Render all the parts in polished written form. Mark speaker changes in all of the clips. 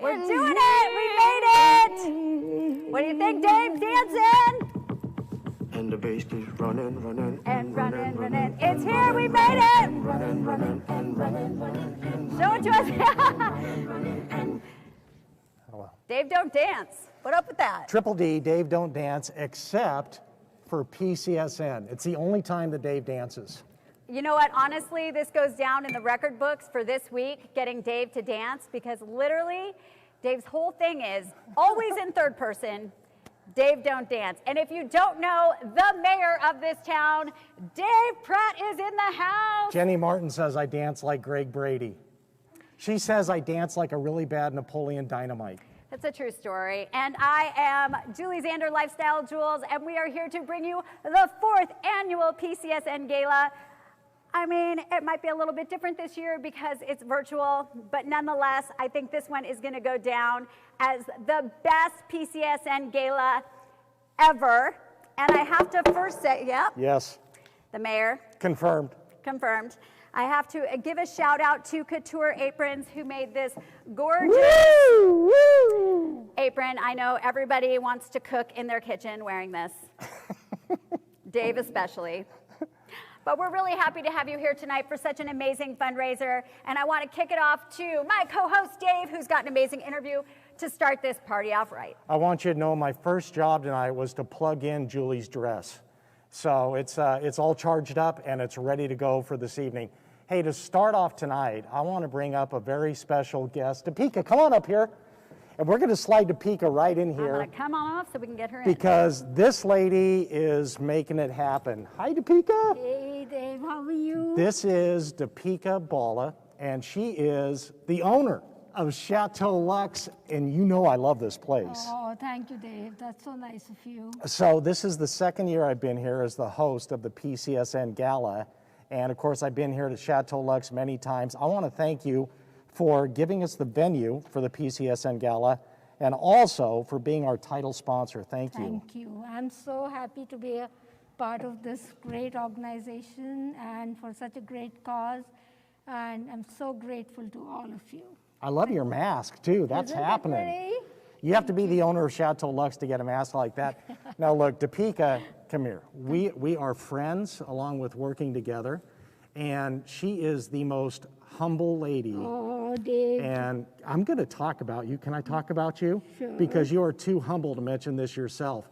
Speaker 1: We're doing it! We made it! What do you think, Dave? Dancing?
Speaker 2: And the bass keeps running, running,
Speaker 1: and running. It's here, we made it! Show it to us. Dave don't dance. What up with that?
Speaker 3: Triple D, Dave don't dance, except for PCSN. It's the only time that Dave dances.
Speaker 1: You know what? Honestly, this goes down in the record books for this week, getting Dave to dance, because literally, Dave's whole thing is always in third person. Dave don't dance. And if you don't know, the mayor of this town, Dave Pratt, is in the house.
Speaker 3: Jenny Martin says I dance like Greg Brady. She says I dance like a really bad Napoleon Dynamite.
Speaker 1: That's a true story. And I am Julie Zander, Lifestyle Jewels, and we are here to bring you the 4th annual PCSN Gala. I mean, it might be a little bit different this year because it's virtual, but nonetheless, I think this one is going to go down as the best PCSN Gala ever. And I have to first say, yep.
Speaker 3: Yes.
Speaker 1: The mayor.
Speaker 3: Confirmed.
Speaker 1: Confirmed. I have to give a shout out to Couture Aprons, who made this gorgeous apron. I know everybody wants to cook in their kitchen wearing this. Dave especially. But we're really happy to have you here tonight for such an amazing fundraiser. And I want to kick it off to my co-host, Dave, who's got an amazing interview to start this party off right.
Speaker 3: I want you to know my first job tonight was to plug in Julie's dress. So it's all charged up and it's ready to go for this evening. Hey, to start off tonight, I want to bring up a very special guest. Topeka, come on up here. And we're going to slide Topeka right in here.
Speaker 1: I'm going to come on off so we can get her in.
Speaker 3: Because this lady is making it happen. Hi, Topeka.
Speaker 4: Hey, Dave, how are you?
Speaker 3: This is Topeka Bala, and she is the owner of Chateau Luxe, and you know I love this place.
Speaker 4: Oh, thank you, Dave. That's so nice of you.
Speaker 3: So this is the second year I've been here as the host of the PCSN Gala, and of course I've been here to Chateau Luxe many times. I want to thank you for giving us the venue for the PCSN Gala, and also for being our title sponsor. Thank you.
Speaker 4: Thank you. I'm so happy to be a part of this great organization and for such a great cause, and I'm so grateful to all of you.
Speaker 3: I love your mask too. That's
Speaker 4: Isn't it
Speaker 3: happening.
Speaker 4: pretty?
Speaker 3: You have to be the owner of Chateau Luxe to get a mask like that. Now look, Topeka, come here. We are friends along with working together, and she is the most humble lady.
Speaker 4: Oh, Dave.
Speaker 3: And I'm going to talk about you. Can I talk about you?
Speaker 4: Sure.
Speaker 3: Because you are too humble to mention this yourself.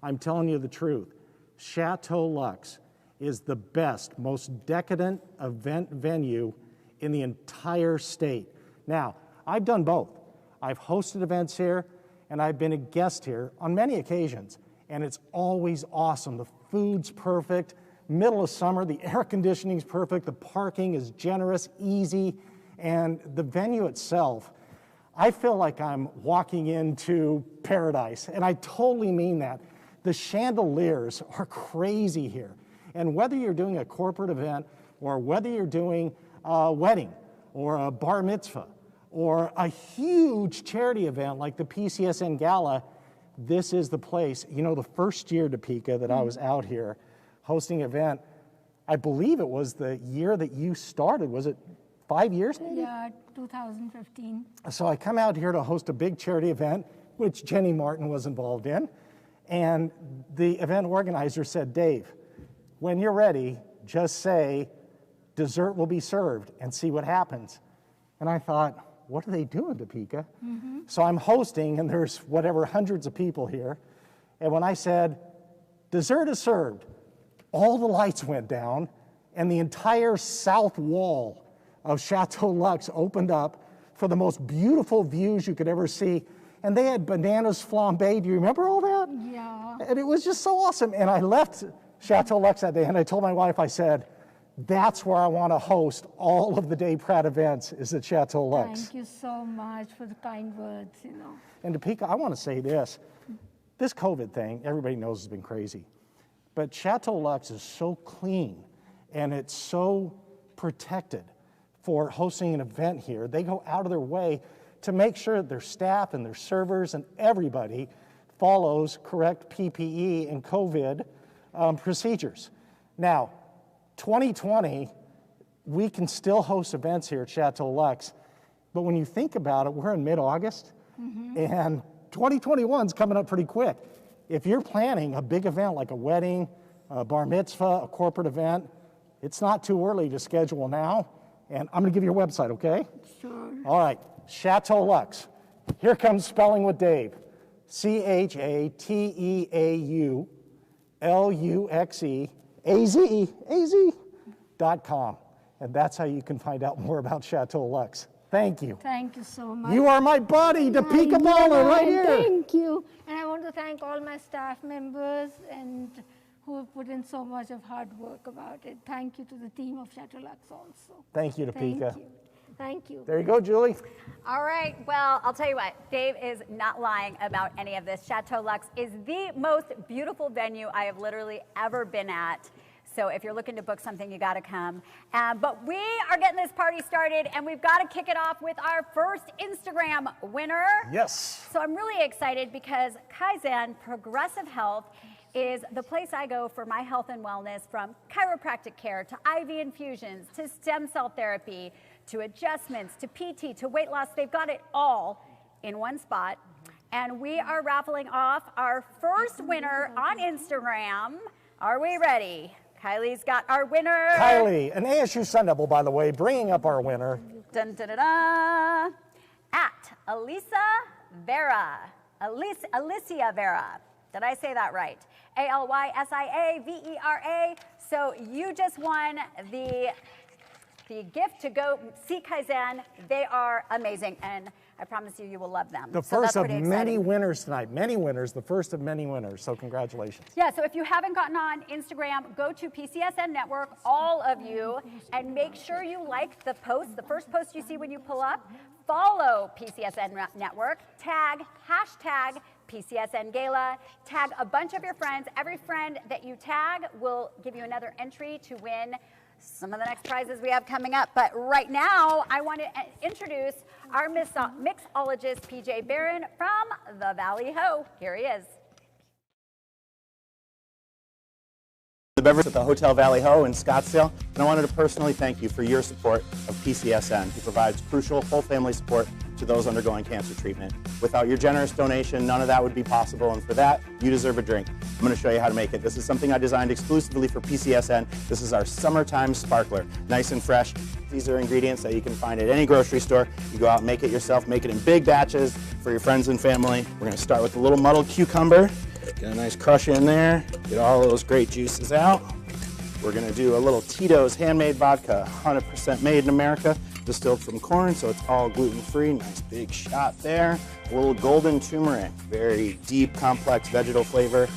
Speaker 3: I'm telling you the truth. Chateau Luxe is the best, most decadent event venue in the entire state. Now, I've done both. I've hosted events here, and I've been a guest here on many occasions, and it's always awesome. The food's perfect. Middle of summer, the air conditioning's perfect, the parking is generous, easy, and the venue itself, I feel like I'm walking into paradise, and I totally mean that. The chandeliers are crazy here, and whether you're doing a corporate event, or whether you're doing a wedding, or a bar mitzvah, or a huge charity event like the PCSN Gala, this is the place. You know, the first year, Topeka, that I was out here hosting an event, I believe it was the year that you started. Was it 5 years maybe?
Speaker 4: Yeah, 2015.
Speaker 3: So I come out here to host a big charity event, which Jenny Martin was involved in, and the event organizer said, Dave, when you're ready, just say, dessert will be served, and see what happens. And I thought, what are they doing, Topeka? Mm-hmm. So I'm hosting, and there's whatever, hundreds of people here. And when I said, dessert is served, all the lights went down, and the entire south wall of Chateau Luxe opened up for the most beautiful views you could ever see. And they had bananas flambé. Do you remember all that?
Speaker 4: Yeah.
Speaker 3: And it was just so awesome. And I left Chateau Luxe that day, and I told my wife, I said, that's where I want to host all of the Dave Pratt events, is at Chateau Luxe.
Speaker 4: Thank you so much for the kind words, you know.
Speaker 3: And Topeka, I want to say this. This COVID thing, everybody knows has been crazy. But Chateau Luxe is so clean, and it's so protected for hosting an event here. They go out of their way to make sure that their staff and their servers and everybody follows correct PPE and COVID procedures. Now, 2020, we can still host events here at Chateau Luxe. But when you think about it, we're in mid-August, and 2021 is coming up pretty quick. If you're planning a big event like a wedding, a bar mitzvah, a corporate event, it's not too early to schedule now. And I'm going to give you your website, okay?
Speaker 4: Sure.
Speaker 3: All right, Chateau Luxe. Here comes spelling with Dave. CHATEAUXEAZ.com. And that's how you can find out more about Chateau Luxe. Thank you.
Speaker 4: Thank you so much.
Speaker 3: You are my buddy, Topeka Baller, right here.
Speaker 4: Thank you. And I want to thank all my staff members and who have put in so much of hard work about it. Thank you to the team of Chateau Luxe also.
Speaker 3: Thank you, Topeka.
Speaker 4: Thank you. Thank you.
Speaker 3: There you go, Julie.
Speaker 1: All right, well, I'll tell you what, Dave is not lying about any of this. Chateau Luxe is the most beautiful venue I have literally ever been at. So if you're looking to book something, you gotta come. But we are getting this party started, and we've gotta kick it off with our first Instagram winner.
Speaker 3: Yes.
Speaker 1: So I'm really excited because Kaizen Progressive Health is the place I go for my health and wellness, from chiropractic care to IV infusions to stem cell therapy to adjustments to PT to weight loss. They've got it all in one spot. And we are raffling off our first winner on Instagram. Are we ready? Kylie's got our winner.
Speaker 3: Kylie, an ASU Sun Devil, by the way, bringing up our winner.
Speaker 1: Dun, dun, dun, dun. At Alicia Vera. Alicia Vera. Did I say that right? ALYSIAVERA. So you just won the gift to go see Kaizen. They are amazing, and I promise you, you will love them.
Speaker 3: The first of many winners tonight. Many winners, the first of many winners, so congratulations.
Speaker 1: Yeah, so if you haven't gotten on Instagram, go to PCSN Network, all of you, and make sure you like the post, the first post you see when you pull up. Follow PCSN Network, tag, hashtag PCSN Gala, tag a bunch of your friends. Every friend that you tag will give you another entry to win some of the next prizes we have coming up. But right now, I want to introduce our mixologist, PJ Barron from the Valley Ho. Here he is.
Speaker 5: The beverage at the Hotel Valley Ho in Scottsdale, and I wanted to personally thank you for your support of PCSN, who provides crucial whole family support to those undergoing cancer treatment. Without your generous donation, none of that would be possible, and for that, you deserve a drink. I'm going to show you how to make it. This is something I designed exclusively for PCSN. This is our summertime sparkler, nice and fresh. These are ingredients that you can find at any grocery store. You go out and make it yourself, make it in big batches for your friends and family. We're going to start with a little muddled cucumber. Get a nice crush in there, get all those great juices out. We're gonna do a little Tito's handmade vodka, 100% made in America, distilled from corn, so it's all gluten-free. Nice big shot there. A little golden turmeric, very deep, complex vegetal flavor.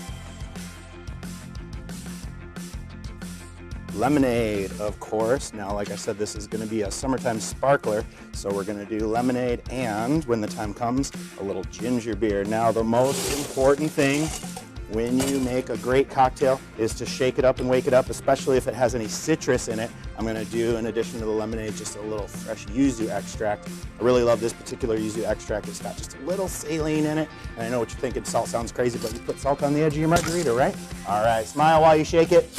Speaker 5: Lemonade, of course. Now, like I said, this is gonna be a summertime sparkler, so we're gonna do lemonade and, when the time comes, a little ginger beer. Now, the most important thing when you make a great cocktail is to shake it up and wake it up, especially if it has any citrus in it. I'm gonna do, in addition to the lemonade, just a little fresh yuzu extract. I really love this particular yuzu extract. It's got just a little saline in it. And I know what you're thinking, salt sounds crazy, but you put salt on the edge of your margarita, right? All right, smile while you shake it.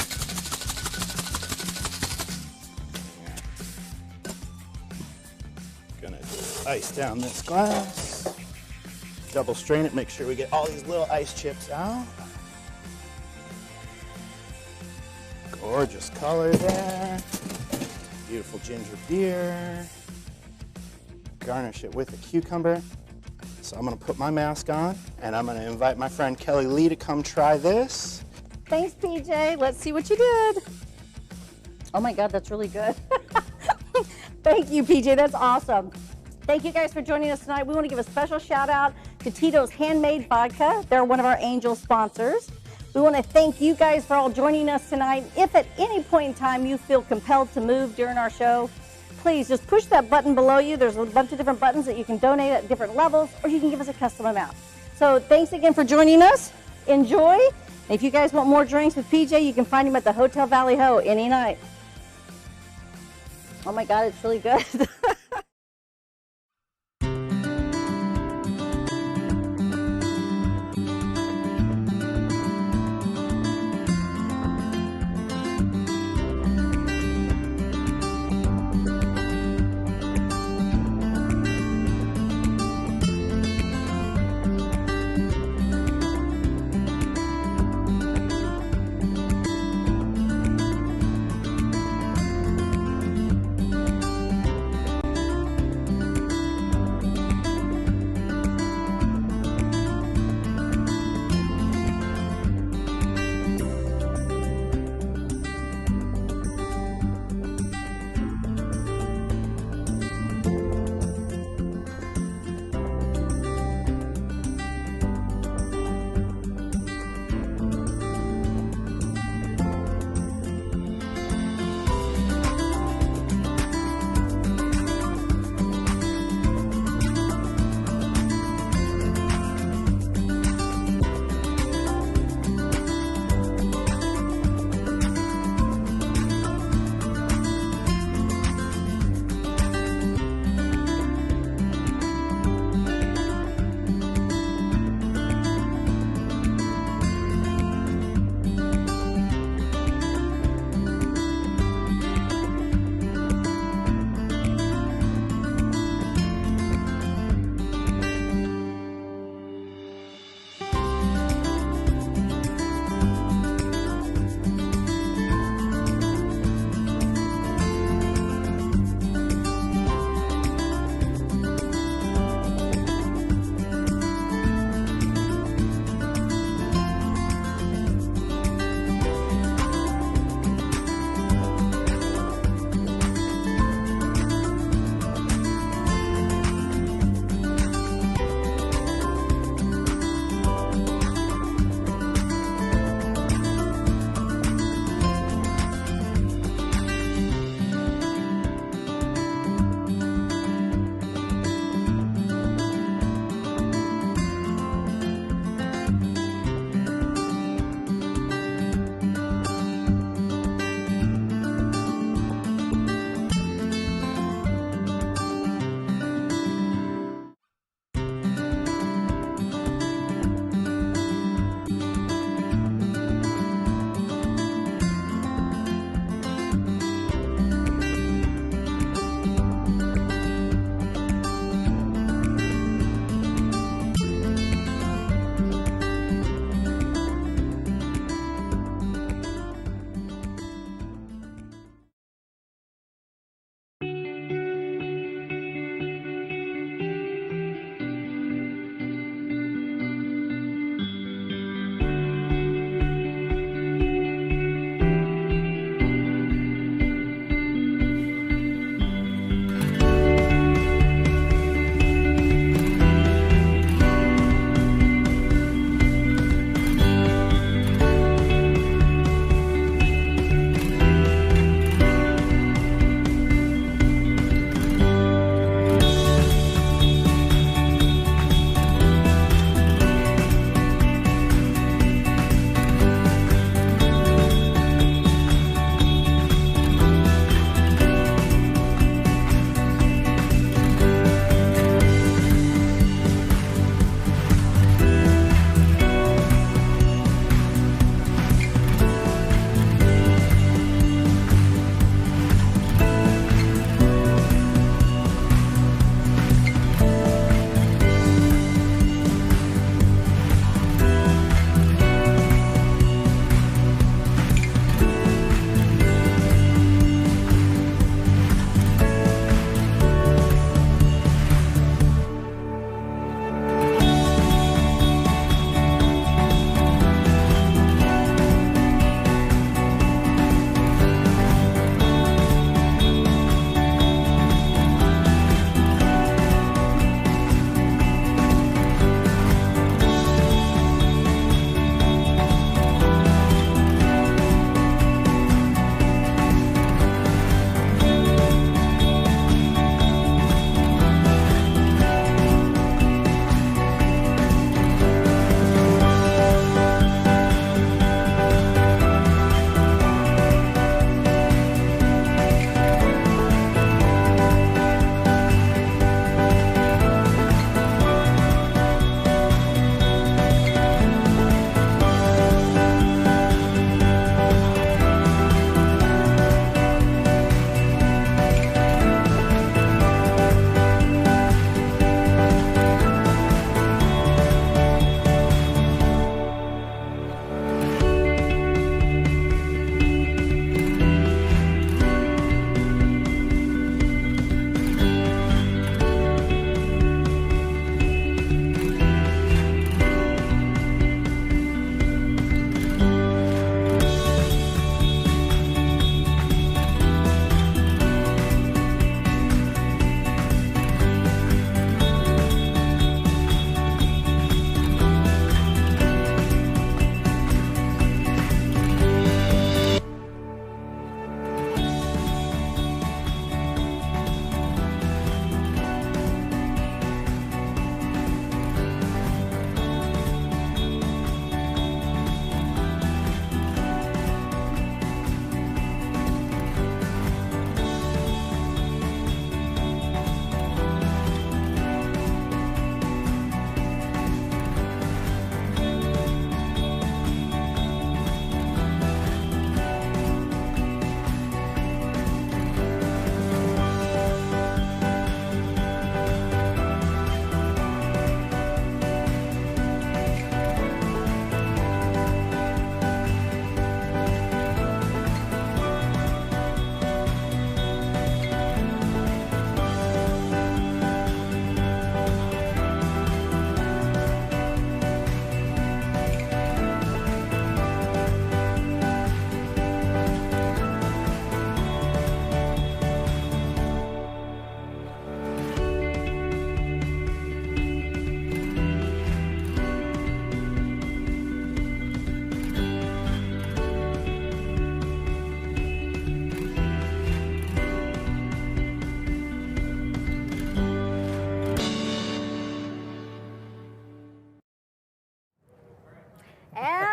Speaker 5: Gonna ice down this glass. Double strain it, make sure we get all these little ice chips out. Gorgeous color there. Beautiful ginger beer. Garnish it with a cucumber. So I'm gonna put my mask on and I'm gonna invite my friend Kelly Lee to come try this.
Speaker 6: Thanks, PJ. Let's see what you did. Oh my God, that's really good. Thank you, PJ. That's awesome. Thank you guys for joining us tonight. We want to give a special shout out to Tito's Handmade Vodka. They're one of our angel sponsors. We want to thank you guys for all joining us tonight. If at any point in time you feel compelled to move during our show, please just push that button below you. There's a bunch of different buttons that you can donate at different levels, or you can give us a custom amount. So thanks again for joining us. Enjoy. And if you guys want more drinks with PJ, you can find him at the Hotel Valley Ho any night. Oh my God, it's really good.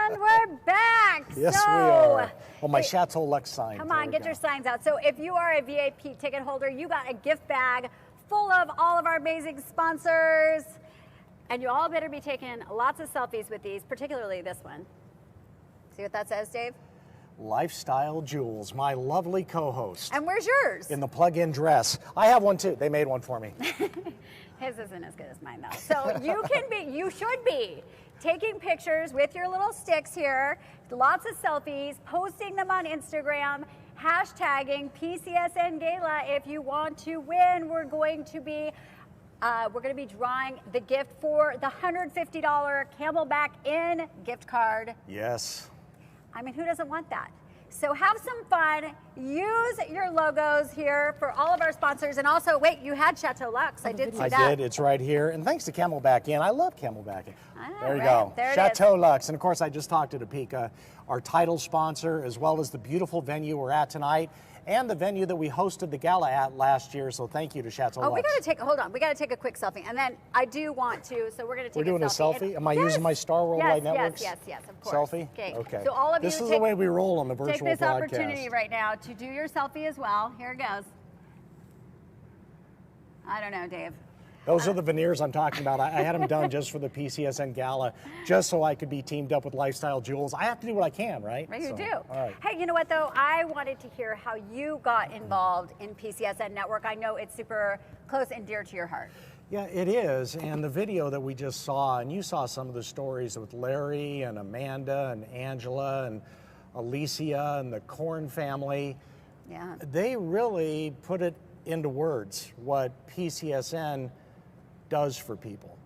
Speaker 1: And we're back.
Speaker 3: Yes,
Speaker 1: so,
Speaker 3: we are. Well, my Chateau Lux sign.
Speaker 1: Come
Speaker 3: There
Speaker 1: on,
Speaker 3: we
Speaker 1: get
Speaker 3: go.
Speaker 1: your signs out. So if you are a VIP ticket holder, you got a gift bag full of all of our amazing sponsors. And you all better be taking lots of selfies with these, particularly this one. See what that says, Dave?
Speaker 3: Lifestyle Jewels, my lovely co-host.
Speaker 1: And where's yours?
Speaker 3: In the plug-in dress. I have one too. They made one for me.
Speaker 1: His isn't as good as mine though. So you should be taking pictures with your little sticks here, lots of selfies, posting them on Instagram, hashtagging PCSN Gala. If you want to win, we're going to be drawing the gift for the $150 Camelback Inn gift card.
Speaker 3: Yes.
Speaker 1: I mean, who doesn't want that? So have some fun. Use your logos here for all of our sponsors. And also, wait, you had Chateau Lux. I did see that.
Speaker 3: I did. It's right here. And thanks to Camelback Inn. I love Camelback Inn. There you
Speaker 1: right.
Speaker 3: go.
Speaker 1: There it
Speaker 3: Chateau Lux. And of course, I just talked to Topeka, our title sponsor, as well as the beautiful venue we're at tonight, and the venue that we hosted the gala at last year. So thank you to Chateau Lux.
Speaker 1: Oh, we got to take, hold on. We got to take a quick selfie. And then I do want to, so we're going to take
Speaker 3: We're doing a selfie? Am I using my Star Worldwide Networks?
Speaker 1: Yes, of course.
Speaker 3: Selfie?
Speaker 1: Okay. So all of
Speaker 3: this
Speaker 1: you
Speaker 3: is the way we roll on the virtual
Speaker 1: take this
Speaker 3: broadcast.
Speaker 1: opportunity right now to do your selfie as well. Here it goes. I don't know, Dave.
Speaker 3: Those are the veneers I'm talking about. I had them done just for the PCSN Gala, just so I could be teamed up with Lifestyle Jewels. I have to do what I can, right?
Speaker 1: Right, you
Speaker 3: So,
Speaker 1: do.
Speaker 3: All right.
Speaker 1: Hey, you know what, though? I wanted to hear how you got involved in PCSN Network. I know it's super close and dear to your heart.
Speaker 3: Yeah, it is. And the video that we just saw, and you saw some of the stories with Larry and Amanda and Angela and Alicia and the Korn family.
Speaker 1: Yeah.
Speaker 3: They really put it into words what PCSN does for people.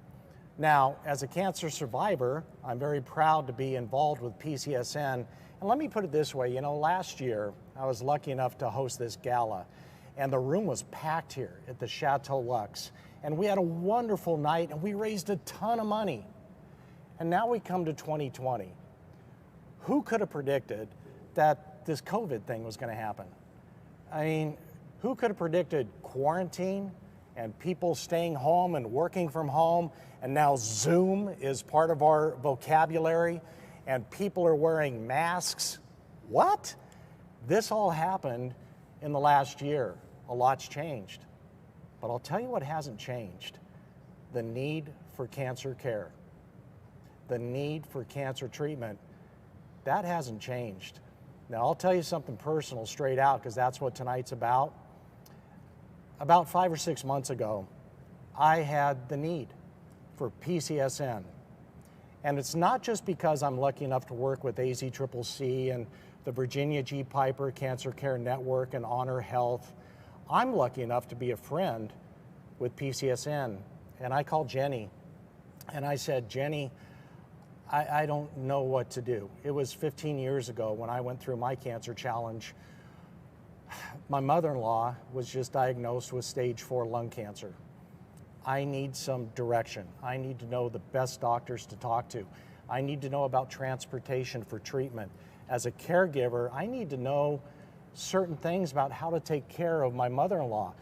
Speaker 3: Now, as a cancer survivor, I'm very proud to be involved with PCSN. And let me put it this way, last year I was lucky enough to host this gala, and the room was packed here at the Chateau Lux. And we had a wonderful night, and we raised a ton of money. And now we come to 2020. Who could have predicted that this COVID thing was going to happen? I mean, who could have predicted quarantine and people staying home and working from home, and now Zoom is part of our vocabulary, and people are wearing masks? What? This all happened in the last year. A lot's changed. But I'll tell you what hasn't changed: the need for cancer care, the need for cancer treatment. That hasn't changed. Now, I'll tell you something personal straight out, because that's what tonight's about. About 5 or 6 months ago, I had the need for PCSN. And it's not just because I'm lucky enough to work with AZCCC and the Virginia G. Piper Cancer Care Network and Honor Health. I'm lucky enough to be a friend with PCSN. And I called Jenny and I said, Jenny, I don't know what to do. It was 15 years ago when I went through my cancer challenge. My mother-in-law was just diagnosed with stage 4 lung cancer. I need some direction. I need to know the best doctors to talk to. I need to know about transportation for treatment. As a caregiver, I need to know certain things about how to take care of my mother-in-law.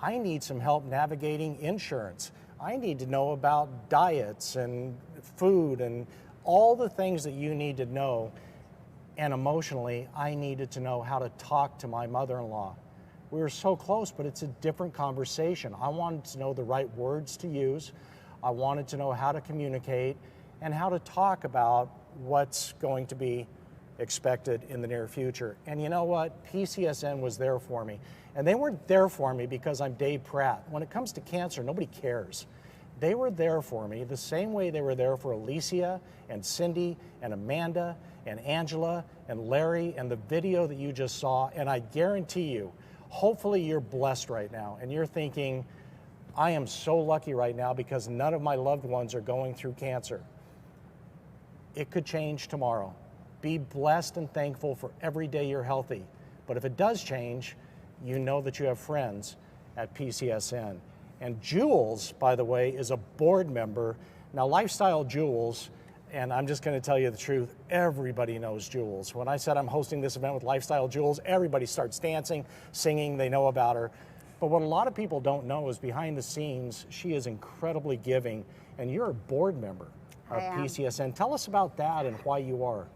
Speaker 3: I need some help navigating insurance. I need to know about diets and food and all the things that you need to know. And emotionally, I needed to know how to talk to my mother-in-law. We were so close, but it's a different conversation. I wanted to know the right words to use. I wanted to know how to communicate and how to talk about what's going to be expected in the near future. And you know what? PCSN was there for me. And they weren't there for me because I'm Dave Pratt. When it comes to cancer, nobody cares. They were there for me the same way they were there for Alicia and Cindy and Amanda and Angela and Larry and the video that you just saw. And I guarantee you, hopefully you're blessed right now and you're thinking, I am so lucky right now because none of my loved ones are going through cancer. It could change tomorrow. Be blessed and thankful for every day you're healthy. But if it does change, you know that you have friends at PCSN. And Jules, by the way, is a board member. Now, Lifestyle Jewels, and I'm just going to tell you the truth, everybody knows Jules. When I said I'm hosting this event with Lifestyle Jewels, everybody starts dancing, singing, they know about her. But what a lot of people don't know is behind the scenes, she is incredibly giving, and you're a board member of
Speaker 1: I am.
Speaker 3: PCSN. Tell us about that and why you are.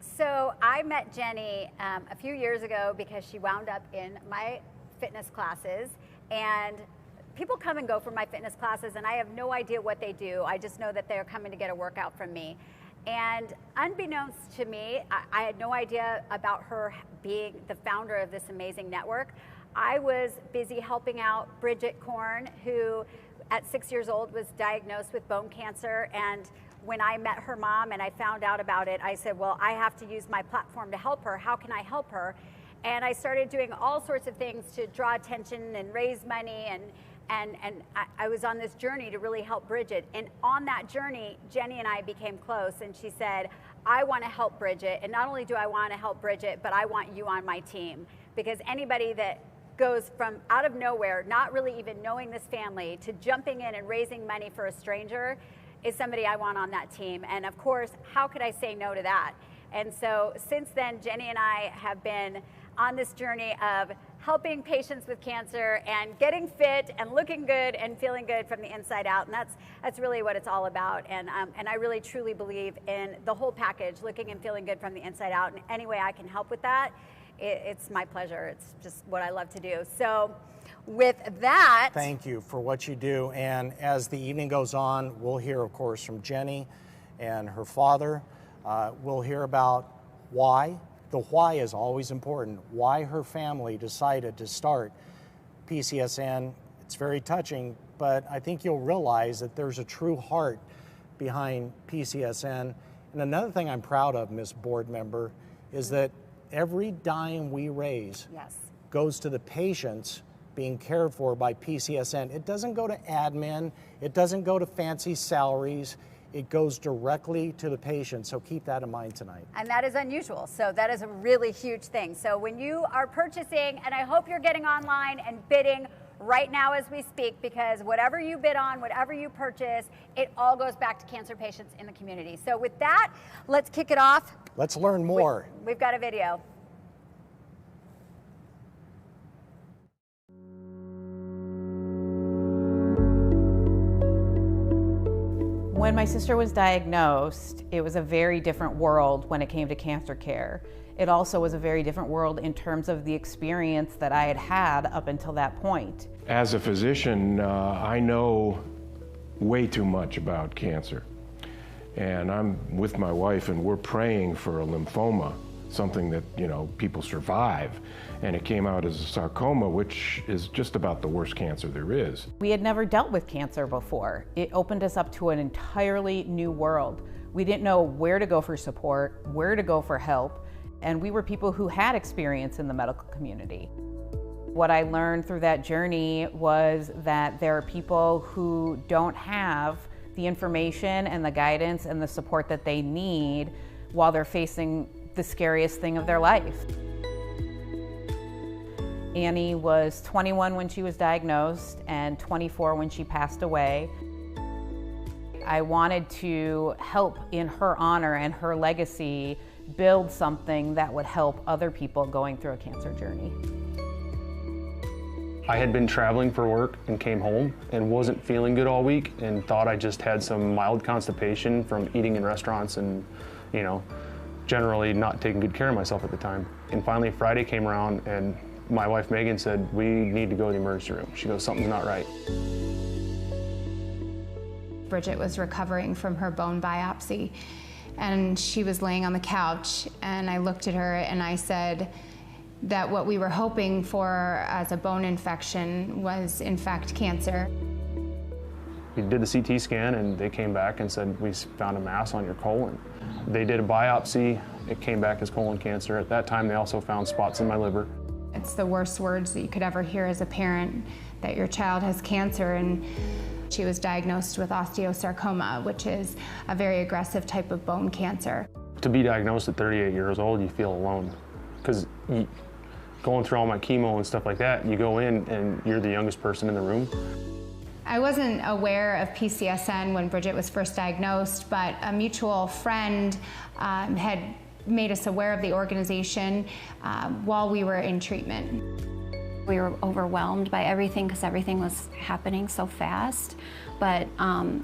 Speaker 1: So I met Jenny a few years ago because she wound up in my fitness classes, and people come and go from my fitness classes and I have no idea what they do. I just know that they're coming to get a workout from me. And unbeknownst to me, I had no idea about her being the founder of this amazing network. I was busy helping out Bridget Korn, who at 6 years old was diagnosed with bone cancer. And when I met her mom and I found out about it, I said, well, I have to use my platform to help her. How can I help her? And I started doing all sorts of things to draw attention and raise money, and I was on this journey to really help Bridget. And on that journey, Jenny and I became close, and she said, I want to help Bridget, and not only do I want to help Bridget, but I want you on my team. Because anybody that goes from out of nowhere, not really even knowing this family, to jumping in and raising money for a stranger is somebody I want on that team. And of course, how could I say no to that? And so since then, Jenny and I have been on this journey of helping patients with cancer and getting fit and looking good and feeling good from the inside out. And that's really what it's all about. And I really truly believe in the whole package, looking and feeling good from the inside out. And any way I can help with that, it's my pleasure. It's just what I love to do. So with that,
Speaker 3: Thank you for what you do. And as the evening goes on, we'll hear, of course, from Jenny and her father. We'll hear about why. The why is always important. Why her family decided to start PCSN. It's very touching, but I think you'll realize that there's a true heart behind PCSN. And another thing I'm proud of, Ms. Board Member, is that every dime we raise
Speaker 1: yes,
Speaker 3: goes to the patients being cared for by PCSN. It doesn't go to admin. It doesn't go to fancy salaries. It goes directly to the patient, so keep that in mind tonight.
Speaker 1: and that is unusual. So that is a really huge thing. So when you are purchasing, and I hope you're getting online and bidding right now as we speak, because whatever you bid on, whatever you purchase, it all goes back to cancer patients in the community. So with that, let's kick it off.
Speaker 3: Let's learn more.
Speaker 1: We've got a video.
Speaker 7: When my sister was diagnosed, it was a very different world when it came to cancer care. It also was a very different world in terms of the experience that I had had up until that point.
Speaker 8: As a physician, I know way too much about cancer. And I'm with my wife and we're praying for a lymphoma, something that, you know, people survive. And it came out as a sarcoma, which is just about the worst cancer there is.
Speaker 7: We had never dealt with cancer before. It opened us up to an entirely new world. We didn't know where to go for support, where to go for help, and we were people who had experience in the medical community. What I learned through that journey was that there are people who don't have the information and the guidance and the support that they need while they're facing the scariest thing of their life. Annie was 21 when she was diagnosed and 24 when she passed away. I wanted to help in her honor and her legacy build something that would help other people going through a cancer journey.
Speaker 9: I had been traveling for work and came home and wasn't feeling good all week and thought I just had some mild constipation from eating in restaurants and, you know, generally not taking good care of myself at the time. And finally Friday came around and my wife Megan said, we need to go to the emergency room. She goes, something's not right.
Speaker 10: Bridget was recovering from her bone biopsy and she was laying on the couch and I looked at her and I said that what we were hoping for as a bone infection was in fact cancer.
Speaker 9: We did the CT scan and they came back and said, we found a mass on your colon. They did a biopsy, it came back as colon cancer. At that time they also found spots in my liver.
Speaker 10: It's the worst words that you could ever hear as a parent, that your child has cancer, and she was diagnosed with osteosarcoma, which is a very aggressive type of bone cancer.
Speaker 9: To be diagnosed at 38 years old, you feel alone. Because going through all my chemo and stuff like that, you go in and you're the youngest person in the room.
Speaker 10: I wasn't aware of PCSN when Bridget was first diagnosed, but a mutual friend had made us aware of the organization while we were in treatment.
Speaker 11: We were overwhelmed by everything because everything was happening so fast. But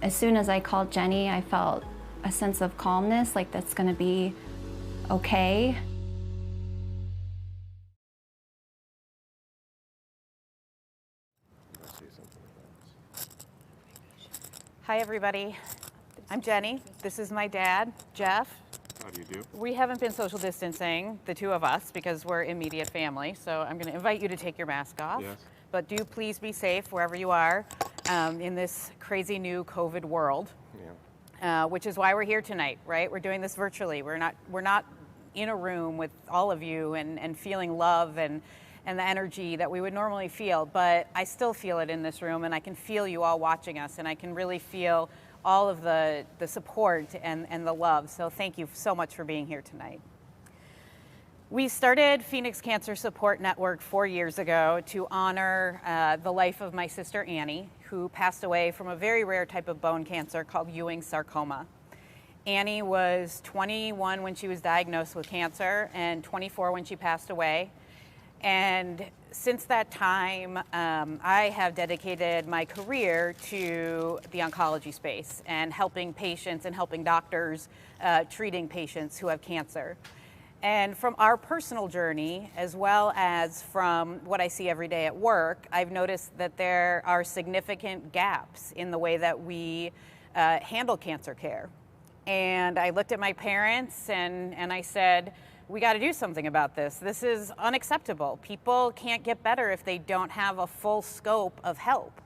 Speaker 11: as soon as I called Jenny, I felt a sense of calmness, like that's going to be okay.
Speaker 7: Hi, everybody. I'm Jenny. This is my dad, Jeff.
Speaker 8: How do you do?
Speaker 7: We haven't been social distancing, the two of us, because we're immediate family. So I'm going to invite you to take your mask off.
Speaker 8: Yes.
Speaker 7: But do please be safe wherever you are in this crazy new COVID world.
Speaker 8: Yeah.
Speaker 7: Which is why we're here tonight, right? We're doing this virtually. We're not in a room with all of you and feeling love and the energy that we would normally feel, but I still feel it in this room, and I can feel you all watching us, and I can really feel all of the support and the love. So thank you so much for being here tonight. We started Phoenix Cancer Support Network 4 years ago to honor the life of my sister Annie, who passed away from a very rare type of bone cancer called Ewing sarcoma. Annie was 21 when she was diagnosed with cancer and 24 when she passed away. And since that time, I have dedicated my career to the oncology space and helping patients and helping doctors treating patients who have cancer. And from our personal journey, as well as from what I see every day at work, I've noticed that there are significant gaps in the way that we handle cancer care. And I looked at my parents and I said, we got to do something about this. This is unacceptable. People can't get better if they don't have a full scope of help.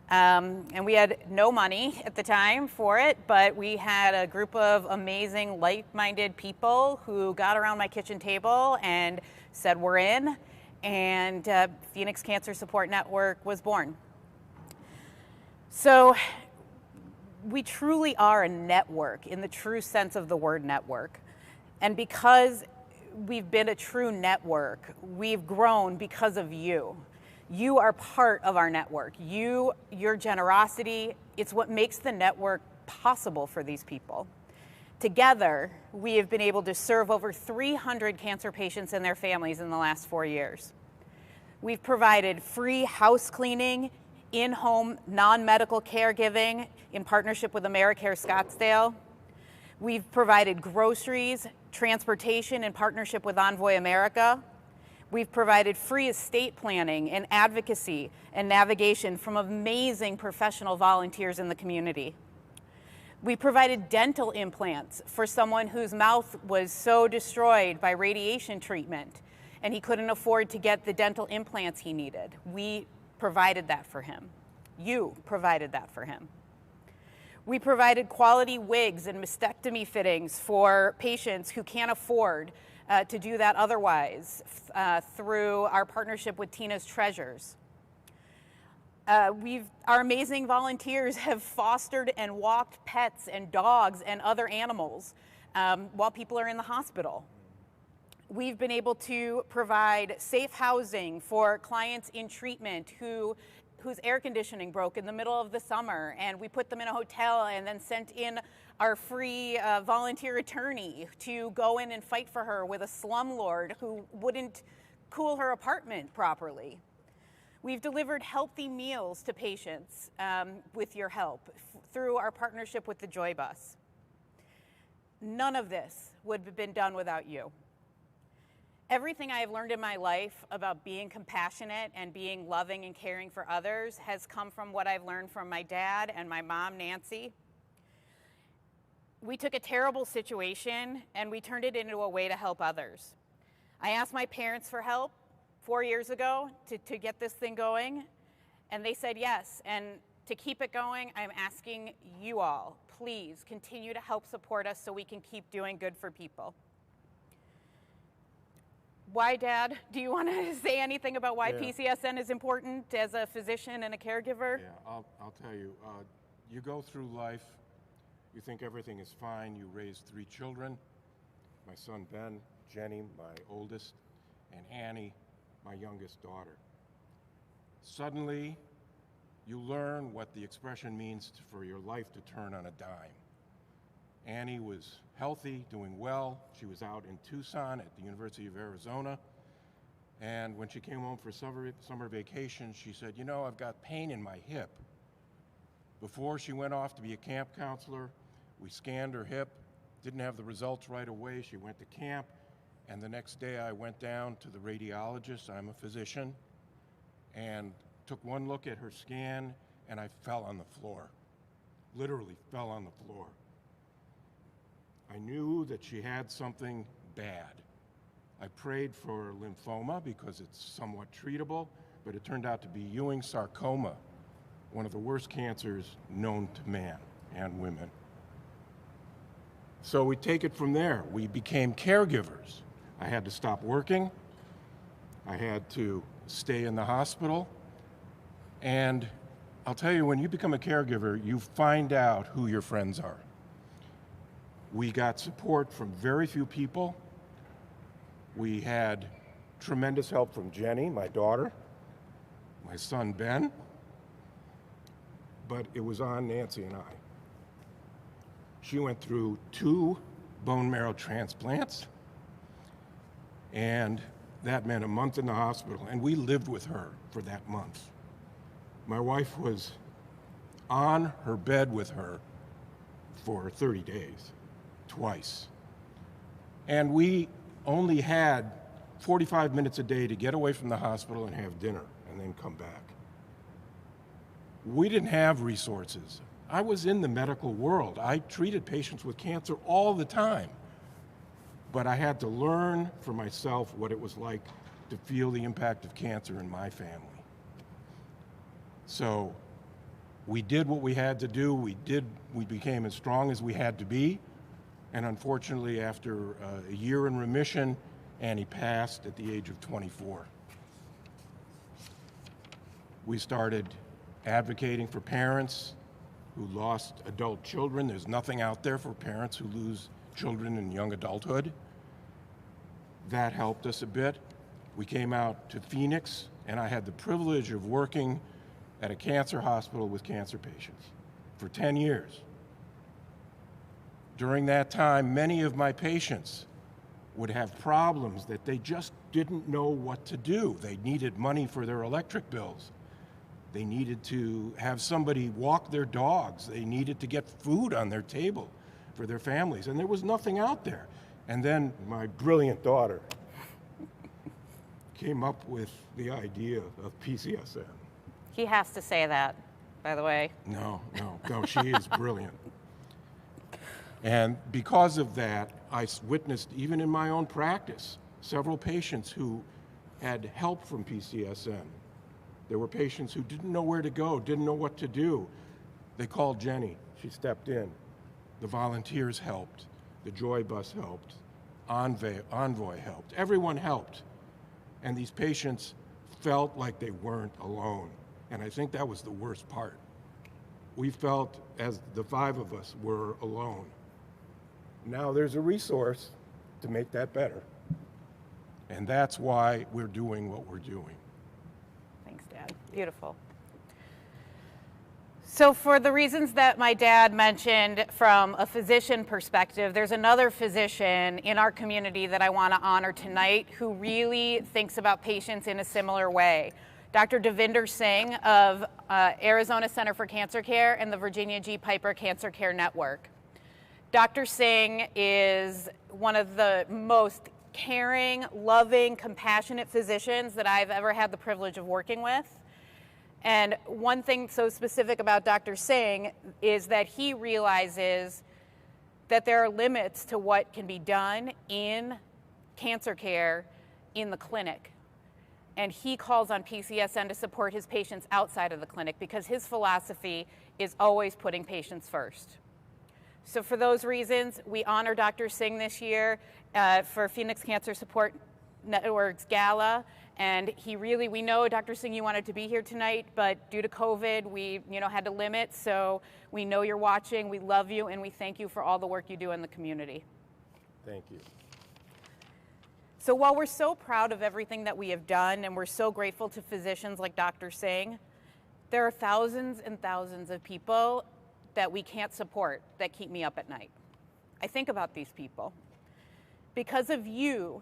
Speaker 7: And we had no money at the time for it, but we had a group of amazing, like-minded people who got around my kitchen table and said, we're in, and Phoenix Cancer Support Network was born. So we truly are a network in the true sense of the word network. And because we've been a true network, we've grown because of you. You are part of our network. Your generosity, it's what makes the network possible for these people. Together, we have been able to serve over 300 cancer patients and their families in the last 4 years. We've provided free house cleaning, in-home non-medical caregiving in partnership with AmeriCare Scottsdale. We've provided groceries, transportation in partnership with Envoy America. We've provided free estate planning and advocacy and navigation from amazing professional volunteers in the community. We provided dental implants for someone whose mouth was so destroyed by radiation treatment and he couldn't afford to get the dental implants he needed. We provided that for him. You provided that for him. We provided quality wigs and mastectomy fittings for patients who can't afford to do that otherwise through our partnership with Tina's Treasures. Our amazing volunteers have fostered and walked pets and dogs and other animals while people are in the hospital. We've been able to provide safe housing for clients in treatment whose air conditioning broke in the middle of the summer, and we put them in a hotel and then sent in our free volunteer attorney to go in and fight for her with a slumlord who wouldn't cool her apartment properly. We've delivered healthy meals to patients with your help through our partnership with the Joy Bus. None of this would have been done without you. Everything I have learned in my life about being compassionate and being loving and caring for others has come from what I've learned from my dad and my mom, Nancy. We took a terrible situation and we turned it into a way to help others. I asked my parents for help 4 years ago to get this thing going, and they said yes. And to keep it going, I'm asking you all, please continue to help support us so we can keep doing good for people. Why, Dad? Do you want to say anything about why PCSN is important as a physician and a caregiver?
Speaker 8: Yeah, I'll tell you. You go through life, you think everything is fine. You raise 3 children, my son Ben, Jenny, my oldest, and Annie, my youngest daughter. Suddenly, you learn what the expression means for your life to turn on a dime. Annie was healthy, doing well. She was out in Tucson at the University of Arizona. And when she came home for summer vacation, she said, you know, I've got pain in my hip. Before she went off to be a camp counselor, We scanned her hip, didn't have the results right away. She went to camp, and the next day I went down to the radiologist. I'm a physician, and took one look at her scan, and I fell on the floor. Literally fell on the floor. I knew that she had something bad. I prayed for lymphoma because it's somewhat treatable, but it turned out to be Ewing sarcoma, one of the worst cancers known to man and women. So we take it from there. We became caregivers. I had to stop working. I had to stay in the hospital. And I'll tell you, when you become a caregiver, you find out who your friends are. We got support from very few people. We had tremendous help from Jenny, my daughter, my son Ben, but it was on Nancy and I. She went through 2 bone marrow transplants, and that meant a month in the hospital, and we lived with her for that month. My wife was on her bed with her for 30 days, twice. And we only had 45 minutes a day to get away from the hospital and have dinner and then come back. We didn't have resources. I was in the medical world. I treated patients with cancer all the time. But I had to learn for myself what it was like to feel the impact of cancer in my family. So we did what we had to do. We became as strong as we had to be. And unfortunately, after a year in remission, Annie passed at the age of 24. We started advocating for parents who lost adult children. There's nothing out there for parents who lose children in young adulthood. That helped us a bit. We came out to Phoenix, and I had the privilege of working at a cancer hospital with cancer patients for 10 years. During that time, many of my patients would have problems that they just didn't know what to do. They needed money for their electric bills. They needed to have somebody walk their dogs. They needed to get food on their table for their families, and there was nothing out there. And then my brilliant daughter came up with the idea of PCSN.
Speaker 7: He has to say that, by the way.
Speaker 8: No, she is brilliant. And because of that, I witnessed, even in my own practice, several patients who had help from PCSN. There were patients who didn't know where to go, didn't know what to do. They called Jenny. She stepped in. The volunteers helped. The Joy Bus helped. Envoy helped. Everyone helped. And these patients felt like they weren't alone. And I think that was the worst part. We felt, as the 5 of us, were alone. Now there's a resource to make that better. And that's why we're doing what we're doing.
Speaker 7: Thanks, Dad. Beautiful. So for the reasons that my dad mentioned from a physician perspective, there's another physician in our community that I want to honor tonight who really thinks about patients in a similar way. Dr. Devinder Singh of Arizona Center for Cancer Care and the Virginia G. Piper Cancer Care Network. Dr. Singh is one of the most caring, loving, compassionate physicians that I've ever had the privilege of working with. And one thing so specific about Dr. Singh is that he realizes that there are limits to what can be done in cancer care in the clinic. And he calls on PCSN to support his patients outside of the clinic because his philosophy is always putting patients first. So for those reasons, we honor Dr. Singh this year for Phoenix Cancer Support Network's Gala. And we know, Dr. Singh, you wanted to be here tonight, but due to COVID, we had to limit. So we know you're watching, we love you, and we thank you for all the work you do in the community.
Speaker 8: Thank you.
Speaker 7: So while we're so proud of everything that we have done, and we're so grateful to physicians like Dr. Singh, there are thousands and thousands of people that we can't support that keep me up at night. I think about these people. Because of you,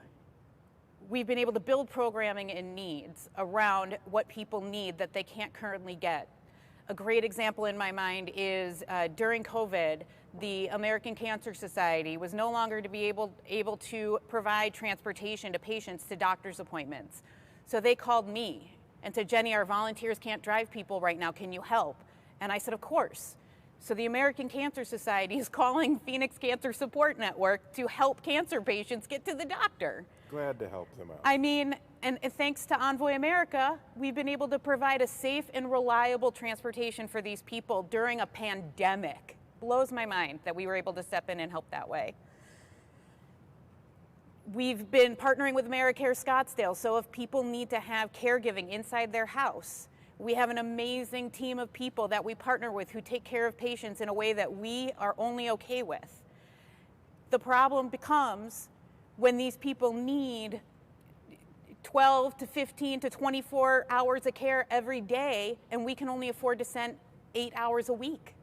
Speaker 7: we've been able to build programming and needs around what people need that they can't currently get. A great example in my mind is during COVID, the American Cancer Society was no longer to be able to provide transportation to patients to doctor's appointments. So they called me and said, Jenny, our volunteers can't drive people right now, can you help? And I said, of course. So the American Cancer Society is calling Phoenix Cancer Support Network to help cancer patients get to the doctor.
Speaker 8: Glad to help them out.
Speaker 7: I mean, and thanks to Envoy America, we've been able to provide a safe and reliable transportation for these people during a pandemic. Blows my mind that we were able to step in and help that way. We've been partnering with AmeriCare Scottsdale, so if people need to have caregiving inside their house, we have an amazing team of people that we partner with who take care of patients in a way that we are only okay with. The problem becomes when these people need 12 to 15 to 24 hours of care every day, and we can only afford to send 8 hours a week.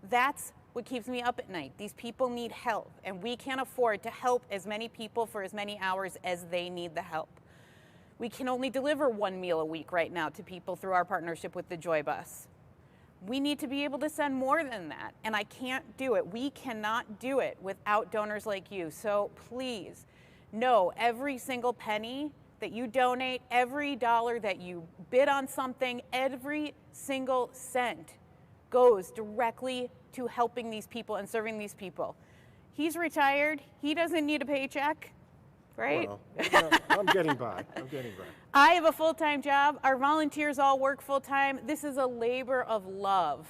Speaker 7: That's what keeps me up at night. These people need help, and we can't afford to help as many people for as many hours as they need the help. We can only deliver 1 meal a week right now to people through our partnership with the Joy Bus. We need to be able to send more than that, and I can't do it. We cannot do it without donors like you. So please know every single penny that you donate, every dollar that you bid on something, every single cent goes directly to helping these people and serving these people. He's retired. He doesn't need a paycheck, right?
Speaker 8: Well, I'm getting by. I'm getting by.
Speaker 7: I have a full-time job. Our volunteers all work full-time. This is a labor of love,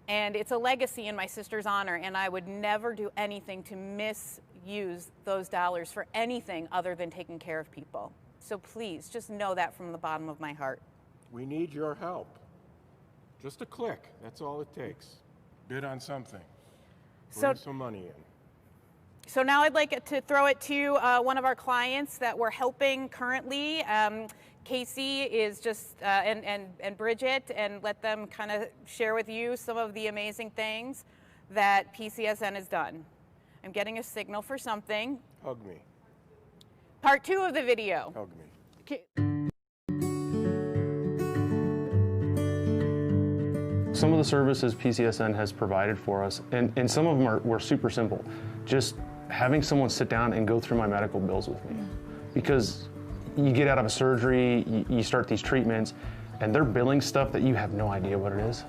Speaker 7: and it's a legacy in my sister's honor, and I would never do anything to misuse those dollars for anything other than taking care of people. So please, just know that from the bottom of my heart.
Speaker 8: We need your help. Just a click. That's all it takes. Bid on something. Bring some money in.
Speaker 7: So now I'd like to throw it to one of our clients that we're helping currently. Casey is just, and Bridget, and let them kind of share with you some of the amazing things that PCSN has done. I'm getting a signal for something.
Speaker 8: Hug me.
Speaker 7: Part 2 of the video.
Speaker 8: Hug me.
Speaker 7: Okay.
Speaker 9: Some of the services PCSN has provided for us, and some of them were super simple. Just having someone sit down and go through my medical bills with me. Because you get out of a surgery, you start these treatments, and they're billing stuff that you have no idea what it is.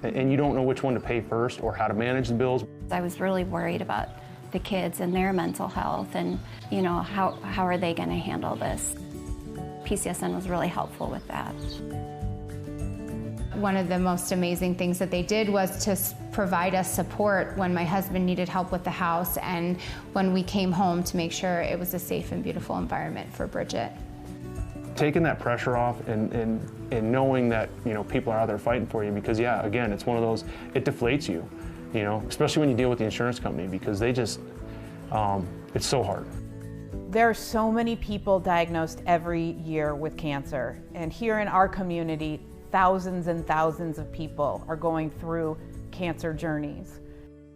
Speaker 9: And you don't know which one to pay first or how to manage the bills.
Speaker 11: I was really worried about the kids and their mental health and, you know, how are they going to handle this? PCSN was really helpful with that.
Speaker 10: One of the most amazing things that they did was to provide us support when my husband needed help with the house and when we came home to make sure it was a safe and beautiful environment for Bridget.
Speaker 9: Taking that pressure off and knowing that, you know, people are out there fighting for you, because yeah, again, it's one of those, it deflates you, you know, especially when you deal with the insurance company, because they just, it's so hard.
Speaker 7: There are so many people diagnosed every year with cancer, and here in our community, thousands and thousands of people are going through cancer journeys.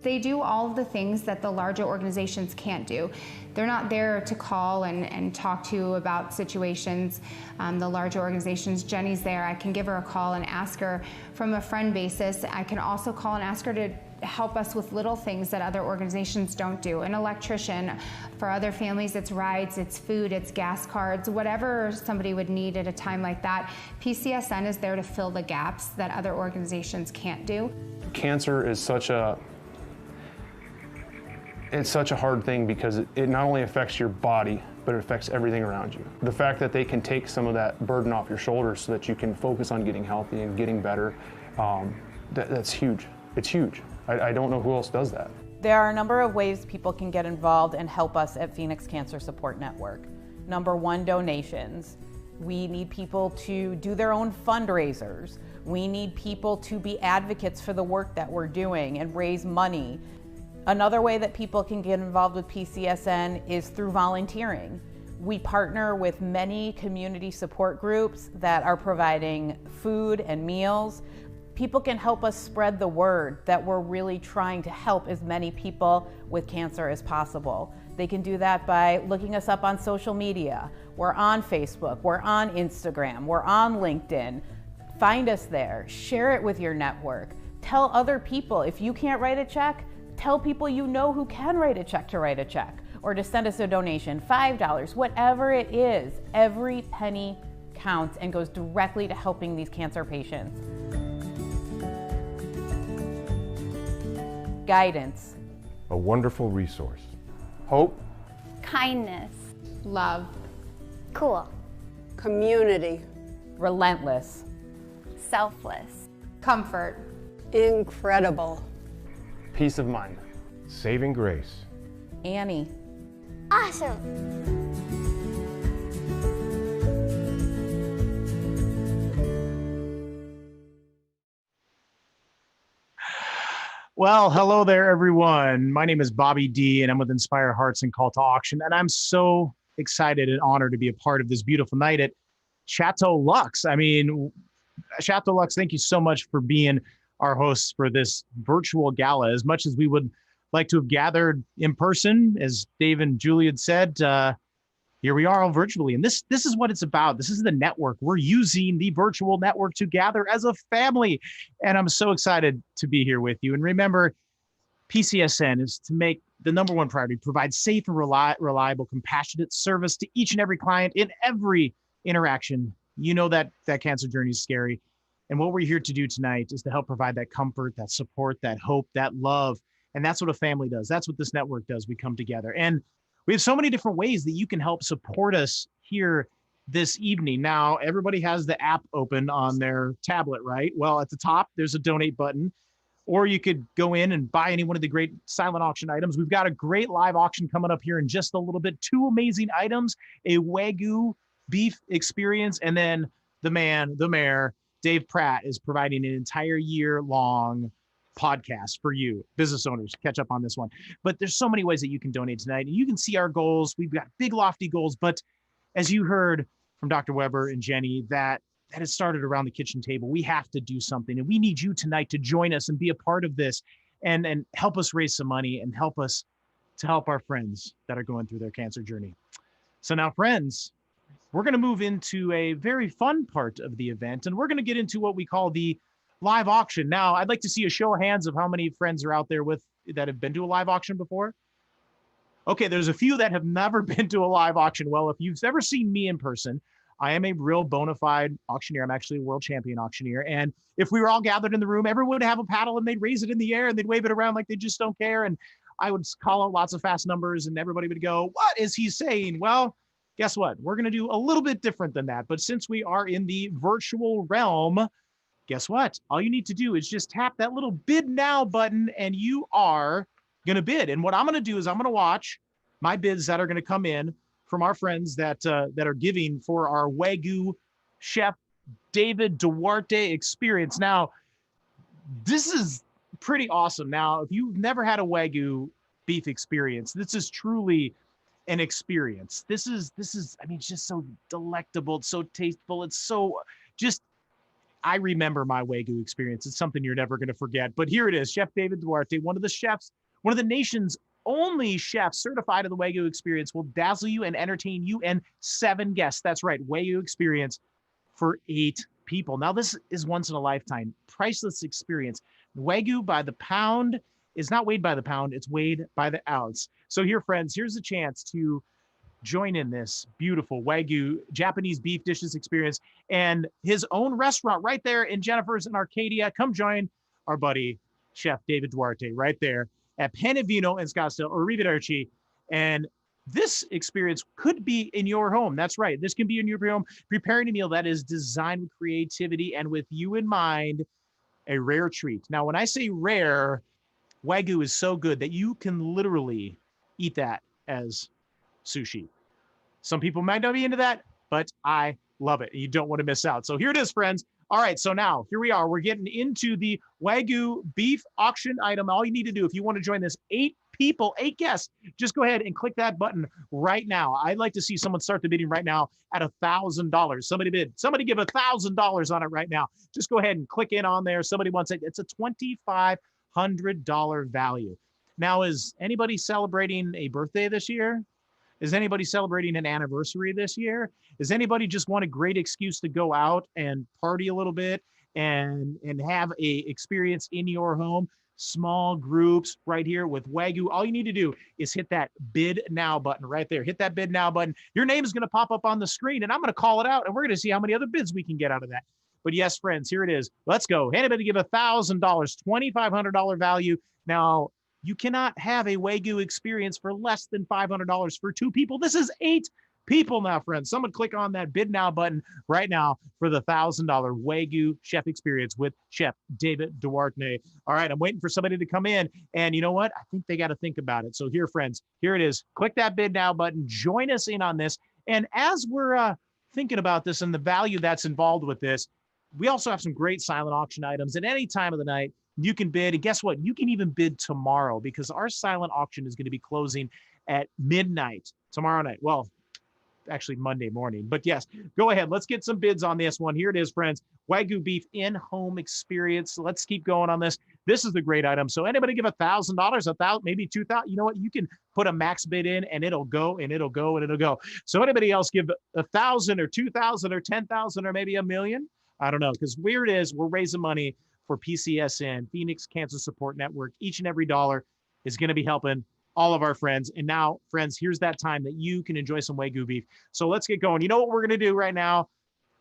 Speaker 10: They do all of the things that the larger organizations can't do. They're not there to call and talk to you about situations. The larger organizations, Jenny's there. I can give her a call and ask her from a friend basis. I can also call and ask her to help us with little things that other organizations don't do. An electrician, for other families it's rides, it's food, it's gas cards, whatever somebody would need at a time like that. PCSN is there to fill the gaps that other organizations can't do.
Speaker 9: Cancer is such a hard thing because it not only affects your body, but it affects everything around you. The fact that they can take some of that burden off your shoulders so that you can focus on getting healthy and getting better, that's huge. It's huge. I don't know who else does that.
Speaker 7: There are a number of ways people can get involved and help us at Phoenix Cancer Support Network. Number 1, donations. We need people to do their own fundraisers. We need people to be advocates for the work that we're doing and raise money. Another way that people can get involved with PCSN is through volunteering. We partner with many community support groups that are providing food and meals. People can help us spread the word that we're really trying to help as many people with cancer as possible. They can do that by looking us up on social media. We're on Facebook, we're on Instagram, we're on LinkedIn. Find us there, share it with your network. Tell other people, if you can't write a check, Tell people you know who can write a check to write a check, or to send us a donation, $5, whatever it is. Every penny counts and goes directly to helping these cancer patients. Guidance.
Speaker 8: A wonderful resource.
Speaker 9: Hope.
Speaker 11: Kindness.
Speaker 10: Love.
Speaker 12: Cool.
Speaker 13: Community.
Speaker 7: Relentless.
Speaker 11: Selfless.
Speaker 10: Comfort.
Speaker 13: Incredible.
Speaker 9: Peace of mind.
Speaker 8: Saving grace.
Speaker 7: Annie.
Speaker 12: Awesome.
Speaker 14: Well, hello there, everyone. My name is Bobby D, and I'm with Inspire Hearts and Call to Auction, and I'm so excited and honored to be a part of this beautiful night at Chateau Luxe. I mean, Chateau Luxe, thank you so much for being our hosts for this virtual gala. As much as we would like to have gathered in person, as Dave and Julie had said, here we are all virtually. And this is what it's about. This is the network. We're using the virtual network to gather as a family. And I'm so excited to be here with you. And remember, PCSN is to make the number one priority, provide safe and reliable, compassionate service to each and every client in every interaction. You know that cancer journey is scary. And what we're here to do tonight is to help provide that comfort, that support, that hope, that love. And that's what a family does. That's what this network does. We come together. And we have so many different ways that you can help support us here this evening. Now, everybody has the app open on their tablet, right? Well, at the top, there's a donate button, or you could go in and buy any one of the great silent auction items. We've got a great live auction coming up here in just a little bit. 2 amazing items, a Wagyu beef experience, and then the man, the mayor, Dave Pratt, is providing an entire year-long podcast for you business owners. Catch up on this one. But there's so many ways that you can donate tonight, and you can see our goals. We've got big lofty goals, but as you heard from Dr. Weber and Jenny, that has started around the kitchen table. We have to do something, and we need you tonight to join us and be a part of this and help us raise some money and help us to help our friends that are going through their cancer journey. So now, friends, we're going to move into a very fun part of the event, and we're going to get into what we call the live auction. Now, I'd like to see a show of hands of how many friends are out there that have been to a live auction before. Okay, there's a few that have never been to a live auction. Well, if you've ever seen me in person, I am a real bona fide auctioneer. I'm actually a world champion auctioneer. And if we were all gathered in the room, everyone would have a paddle and they'd raise it in the air and they'd wave it around like they just don't care. And I would call out lots of fast numbers and everybody would go, "What is he saying?" Well, guess what? We're going to do a little bit different than that. But since we are in the virtual realm, guess what? All you need to do is just tap that little bid now button and you are going to bid. And what I'm going to do is I'm going to watch my bids that are going to come in from our friends that are giving for our Wagyu chef David Duarte experience. Now, this is pretty awesome. Now, if you've never had a Wagyu beef experience, this is truly an experience. This is, I mean, it's just so delectable. It's so tasteful. It's so just, I remember my Wagyu experience. It's something you're never going to forget. But here it is, Chef David Duarte, one of the nation's only chefs certified of the Wagyu experience, will dazzle you and entertain you and 7 guests. That's right, Wagyu experience for 8 people. Now, this is once in a lifetime, priceless experience. Wagyu by the pound is not weighed by the pound, it's weighed by the ounce. So here, friends, here's a chance to join in this beautiful Wagyu Japanese beef dishes experience and his own restaurant right there in Jennifer's in Arcadia. Come join our buddy, Chef David Duarte, right there at Panavino in Scottsdale or Arrivederci. And this experience could be in your home. That's right. This can be in your home, preparing a meal that is designed with creativity and with you in mind, a rare treat. Now, when I say rare, Wagyu is so good that you can literally eat that as sushi. Some people might not be into that, but I love it. You don't want to miss out. So here it is, friends. All right, so now here we are. We're getting into the Wagyu beef auction item. All you need to do if you want to join this 8 people, 8 guests, just go ahead and click that button right now. I'd like to see someone start the bidding right now at $1,000. Somebody bid. Somebody give $1,000 on it right now. Just go ahead and click in on there. Somebody wants it. It's a $2,500 value. Now, is anybody celebrating a birthday this year? Is anybody celebrating an anniversary this year? Does anybody just want a great excuse to go out and party a little bit and have a experience in your home? small groups right here with Wagyu. All you need to do is hit that bid now button right there. Hit that bid now button. Your name is going to pop up on the screen, and I'm going to call it out, and we're going to see how many other bids we can get out of that. But yes, friends, here it is. Let's go. Anybody give $1,000, $2,500 value. Now, you cannot have a Wagyu experience for less than $500 for 2 people. This is 8 people now, friends. Someone click on that bid now button right now for the $1,000 Wagyu chef experience with Chef David Duarte. All right, I'm waiting for somebody to come in. And you know what? I think they got to think about it. So here, friends, here it is. Click that bid now button. Join us in on this. And as we're thinking about this and the value that's involved with this, we also have some great silent auction items at any time of the night. You can bid. And guess what? You can even bid tomorrow because our silent auction is going to be closing at midnight tomorrow night. Well, actually Monday morning. But yes, go ahead. Let's get some bids on this one. Here it is, friends. Wagyu beef in-home experience. Let's keep going on this. This is the great item. So anybody give $1,000, $1,000, maybe $2,000. You know what? You can put a max bid in and it'll go and it'll go and it'll go. So anybody else give $1,000 or $2,000 or $10,000 or maybe $1 million? I don't know, because here it is. We're raising money for PCSN, Phoenix Cancer Support Network. Each and every dollar is going to be helping all of our friends. And now, friends, here's that time that you can enjoy some Wagyu beef. So let's get going. You know what we're going to do right now?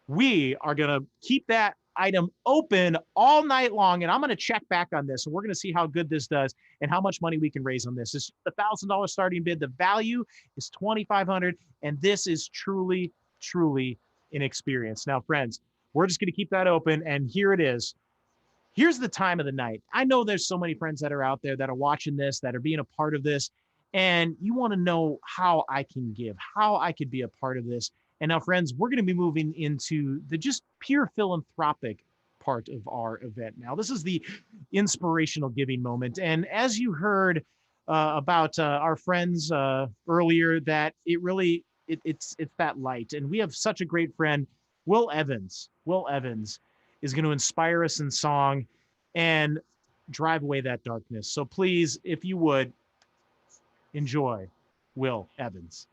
Speaker 14: We are going to keep that item open all night long, and I'm going to check back on this, and we're going to see how good this does and how much money we can raise on this. It's a $1,000 starting bid. The value is $2,500, and this is truly, truly an experience. Now, friends, we're just going to keep that open, and here it is. Here's the time of the night. I know there's so many friends that are out there that are watching this, that are being a part of this, and you want to know how I can give, how I could be a part of this. And now, friends, we're going to be moving into the just pure philanthropic part of our event. Now, this is the inspirational giving moment. And as you heard about our friends earlier, that it's that light. And we have such a great friend, Will Evans. Will Evans is going to inspire us in song and drive away that darkness. So please, if you would, enjoy Will Evans.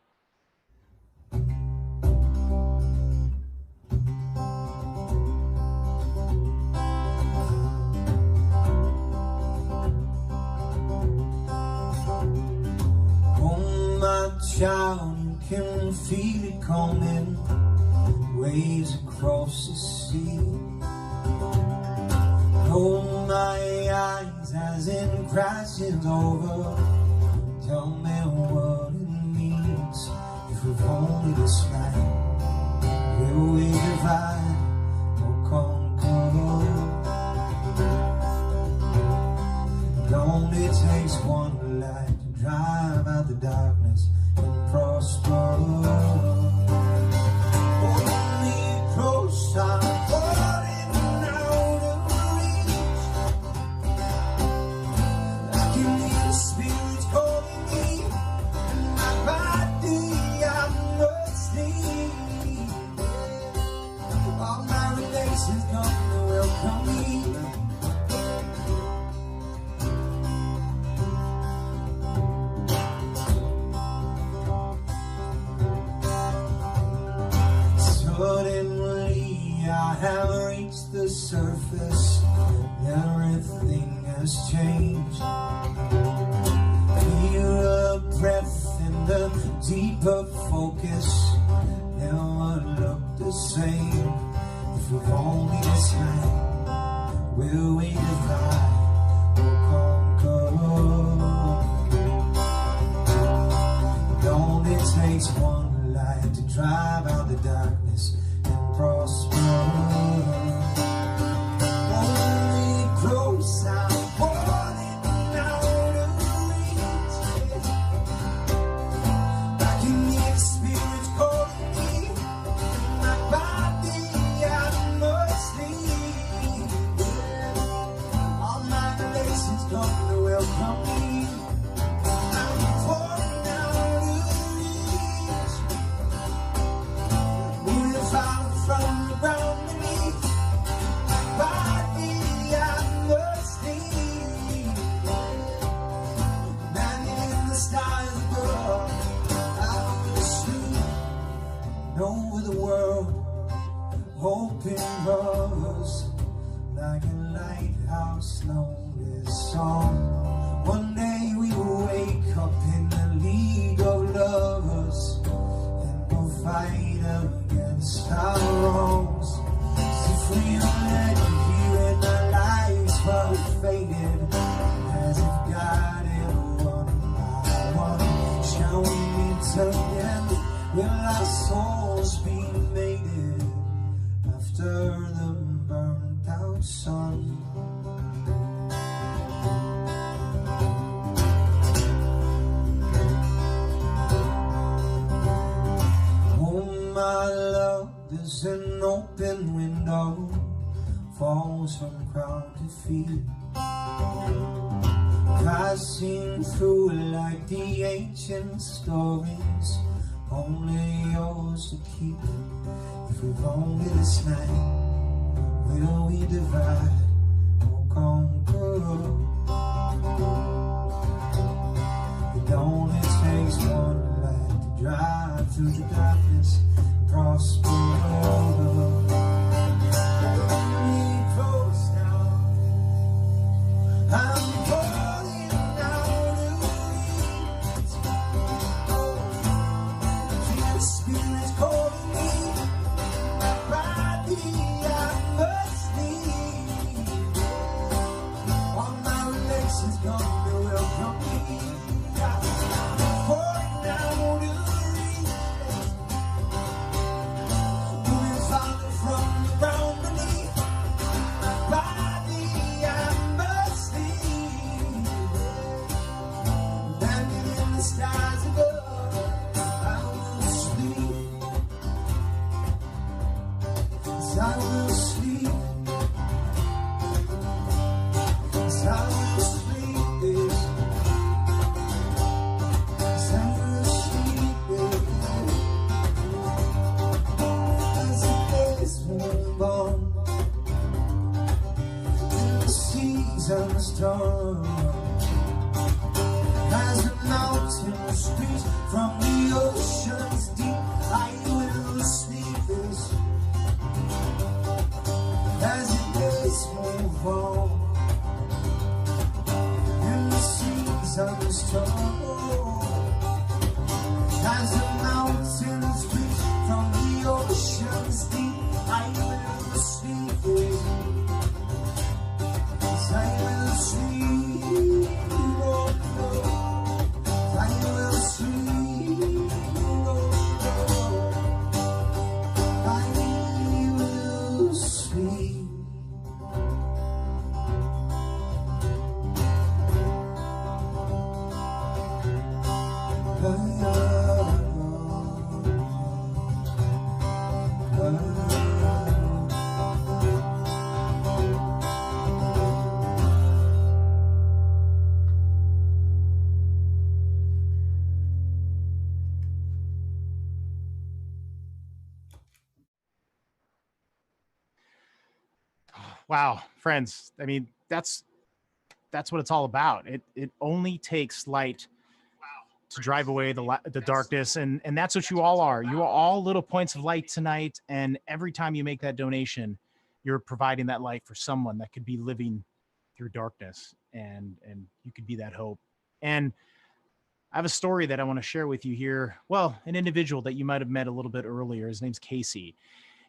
Speaker 15: Oh, my child, you can feel it coming, waves across the sea. Hold my eyes as it crashes over. Tell me what it means. If we've only this night, will we divide or conquer? It only takes one light to drive out the darkness and prosper. Hold me close, I'm falling out of reach. I can hear the spirits calling me, and my body I must sleep. All my relations come to welcome me. Suddenly I have reached the surface. Everything has changed. Feel a breath in the deeper focus. Never look the same. If we've only this night, will we divide or conquer? It only takes one light to drive out the darkness and prosper. Only close, I'm falling out of reach. I can hear the spirits calling me, my body I must leave. All my relations come to welcome me. I'm falling out of reach. song. One day we will wake up in the league of lovers, and we'll fight against our wrongs. If we don't let you here in our lives while we're faded, as if God ever one by one, shall we meet again? Will our souls be mated after the burnt out sun? Oh my love, there's an open window, falls from crown to feet, passing through like the ancient stories, only yours to keep. If we've only this night, will we divide or conquer? It only takes one light to drive through the darkness and prosper. I'm falling out of reach. The Spirit's calling me. By thee I must leave. All my relations come to welcome me. I'm falling out of reach. Moving farther from the ground beneath. By thee I must leave. Landing in the skies above, I will sleep. Yes, I will sleep. Yes, I will sleep. Yes, I will sleep. As the days move on, and the seasons turn, as the mountains reach from the ocean's deep, I will sleep as the days move on, and the seasons turn, as the mountains reach from the ocean's deep, I will sleep as I will sleep. Oh, oh. I will sleep. Oh, oh. I will sleep.
Speaker 14: Wow, friends. I mean, that's what it's all about. It only takes light to drive away the darkness, and that's what you all are. You are all little points of light tonight, and every time you make that donation, you're providing that light for someone that could be living through darkness, and you could be that hope. And I have a story that I want to share with you here. Well, an individual that you might have met a little bit earlier. His name's Casey.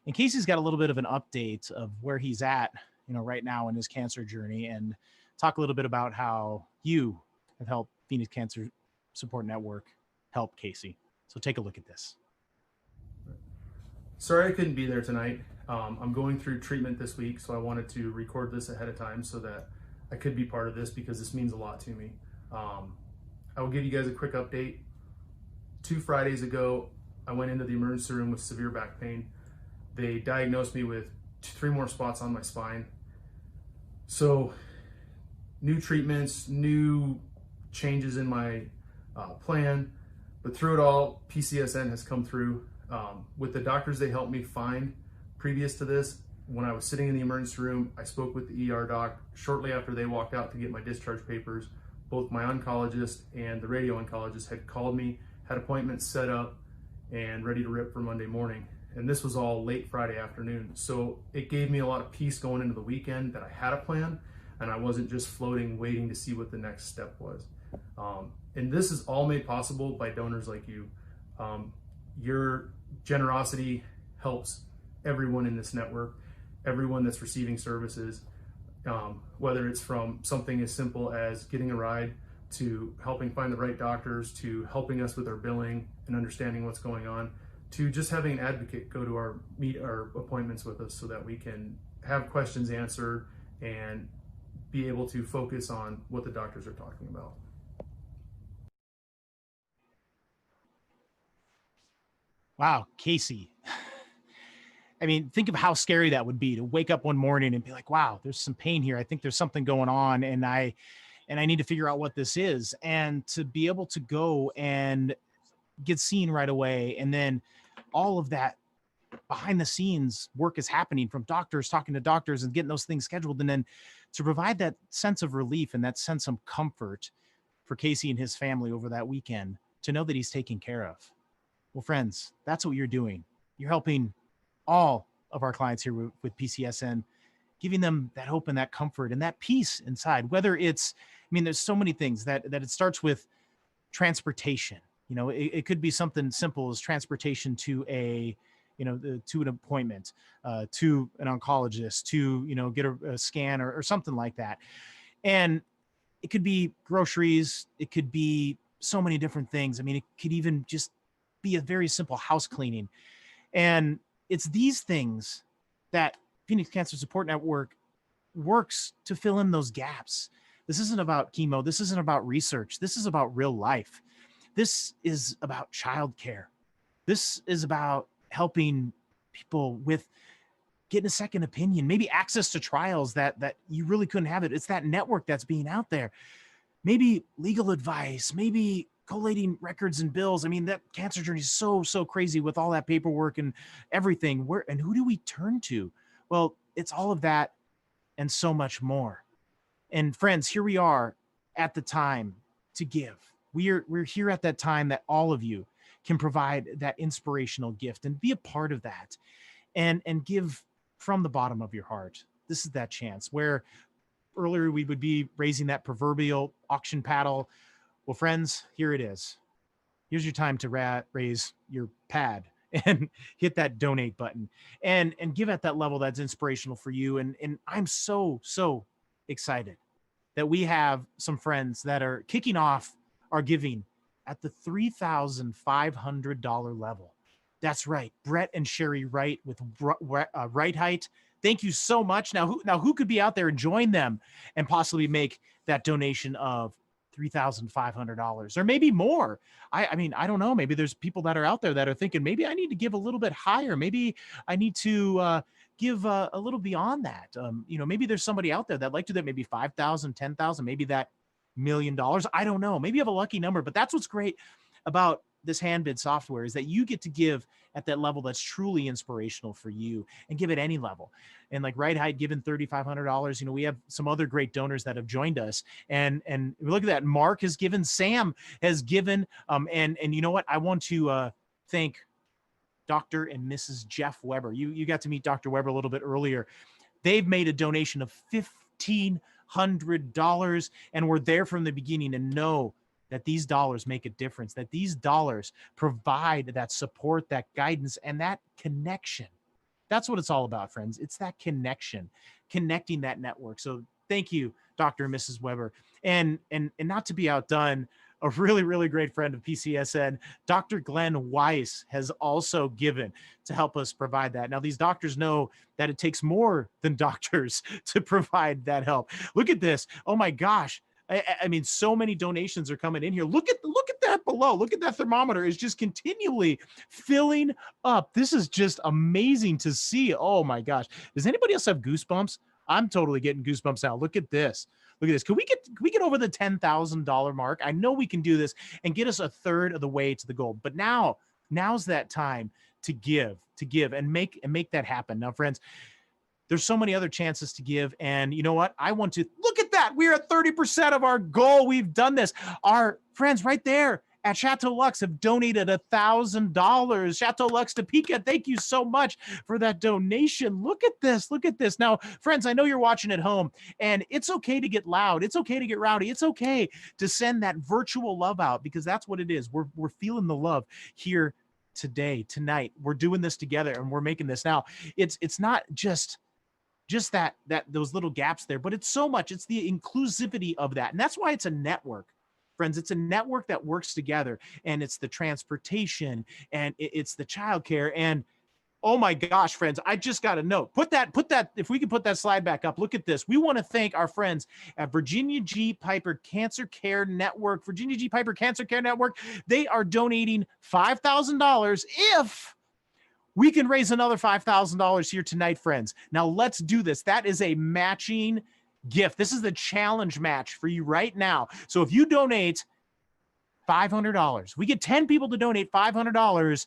Speaker 14: And Casey's got a little bit of an update of where he's at, right now in his cancer journey, and talk a little bit about how you have helped Phoenix Cancer Support Network help Casey. So take a look at this.
Speaker 16: Sorry I couldn't be there tonight. I'm going through treatment this week, so I wanted to record this ahead of time so that I could be part of this because this means a lot to me. I will give you guys a quick update. 2 Fridays ago, I went into the emergency room with severe back pain. They diagnosed me with 3 more spots on my spine. So new treatments, new changes in my plan, but through it all, PCSN has come through. With the doctors they helped me find previous to this, when I was sitting in the emergency room, I spoke with the ER doc shortly after they walked out to get my discharge papers. Both my oncologist and the radio oncologist had called me, had appointments set up, and ready to rip for Monday morning. And this was all late Friday afternoon. So it gave me a lot of peace going into the weekend that I had a plan. and I wasn't just floating, waiting to see what the next step was. And this is all made possible by donors like you. Your generosity helps everyone in this network, everyone that's receiving services, whether it's from something as simple as getting a ride, to helping find the right doctors, to helping us with our billing and understanding what's going on, to just having an advocate go to our appointments with us so that we can have questions answered and be able to focus on what the doctors are talking about.
Speaker 14: Wow, Casey. I mean, think of how scary that would be to wake up one morning and be like, wow, there's some pain here. I think there's something going on, and I need to figure out what this is. And to be able to go and get seen right away, and then all of that behind the scenes work is happening from doctors talking to doctors and getting those things scheduled, and then to provide that sense of relief and that sense of comfort for Casey and his family over that weekend, to know that he's taken care of. Well, friends, that's what you're doing. You're helping all of our clients here with PCSN, giving them that hope and that comfort and that peace inside. Whether it's, I mean, there's so many things that it starts with transportation. You know, it could be something simple as transportation to to an appointment, to an oncologist, to, get a scan or something like that. And it could be groceries. It could be so many different things. I mean, it could even just be a very simple house cleaning. And it's these things that Phoenix Cancer Support Network works to fill in those gaps. This isn't about chemo. This isn't about research. This is about real life. This is about childcare. This is about helping people with getting a second opinion, maybe access to trials that you really couldn't have it. It's that network that's being out there. Maybe legal advice, maybe collating records and bills. I mean, that cancer journey is so crazy with all that paperwork and everything. And who do we turn to? Well, it's all of that and so much more. And friends, here we are at the time to give. We're here at that time that all of you can provide that inspirational gift and be a part of that, and give from the bottom of your heart. This is that chance where earlier we would be raising that proverbial auction paddle. Well, friends, here it is. Here's your time to raise your pad and hit that donate button and give at that level that's inspirational for you. And I'm so excited that we have some friends that are kicking off our giving at the $3,500 level. That's right. Brett and Sherry Wright with Right Height. Thank you so much. Now who could be out there and join them and possibly make that donation of $3,500 or maybe more? I mean, I don't know. Maybe there's people that are out there that are thinking, maybe I need to give a little bit higher. Maybe I need to give a little beyond that. Maybe there's somebody out there that'd like to that maybe 5,000, 10,000, maybe that $1 million. I don't know. Maybe you have a lucky number, but that's what's great about this hand bid software, is that you get to give at that level that's truly inspirational for you, and give at any level. And like Right Height given $3,500, we have some other great donors that have joined us, and look at that. Mark has given, Sam has given, and you know what? I want to thank Dr. and Mrs. Jeff Weber. You got to meet Dr. Weber a little bit earlier. They've made a donation of $1,500, and we're there from the beginning and know that these dollars make a difference, that these dollars provide that support, that guidance, and that connection. That's what it's all about, friends. It's that connection, connecting that network. So thank you, Dr. and Mrs. Weber. And not to be outdone, a really great friend of PCSN, Dr. Glenn Weiss, has also given to help us provide that. Now, these doctors know that it takes more than doctors to provide that help. Look at this. Oh my gosh. I mean, so many donations are coming in here. Look at that below. Look at that thermometer. It's just continually filling up. This is just amazing to see. Oh my gosh. Does anybody else have goosebumps? I'm totally getting goosebumps now. Look at this. Look at this. Can we get over the $10,000 mark? I know we can do this and get us a third of the way to the goal. But now's that time to give and make that happen. Now, friends, there's so many other chances to give. And you know what? I want to look at that. We're at 30% of our goal. We've done this. Our friends right there at Chateau Lux have donated $1,000. Chateau Lux Topeka, thank you so much for that donation. Look at this. Look at this. Now, friends, I know you're watching at home, and it's okay to get loud. It's okay to get rowdy. It's okay to send that virtual love out, because that's what it is. We're feeling the love here today, tonight. We're doing this together, and we're making this. Now, it's not just that those little gaps there, but it's so much. It's the inclusivity of that. And that's why it's a network. Friends, it's a network that works together, and it's the transportation, and it's the childcare. And oh my gosh, friends, I just got a note. Put that, if we can put that slide back up, look at this. We want to thank our friends at Virginia G. Piper Cancer Care Network. Virginia G. Piper Cancer Care Network, they are donating $5,000 if we can raise another $5,000 here tonight, friends. Now let's do this. That is a matching gift. This is the challenge match for you right now. So if you donate $500, we get 10 people to donate $500,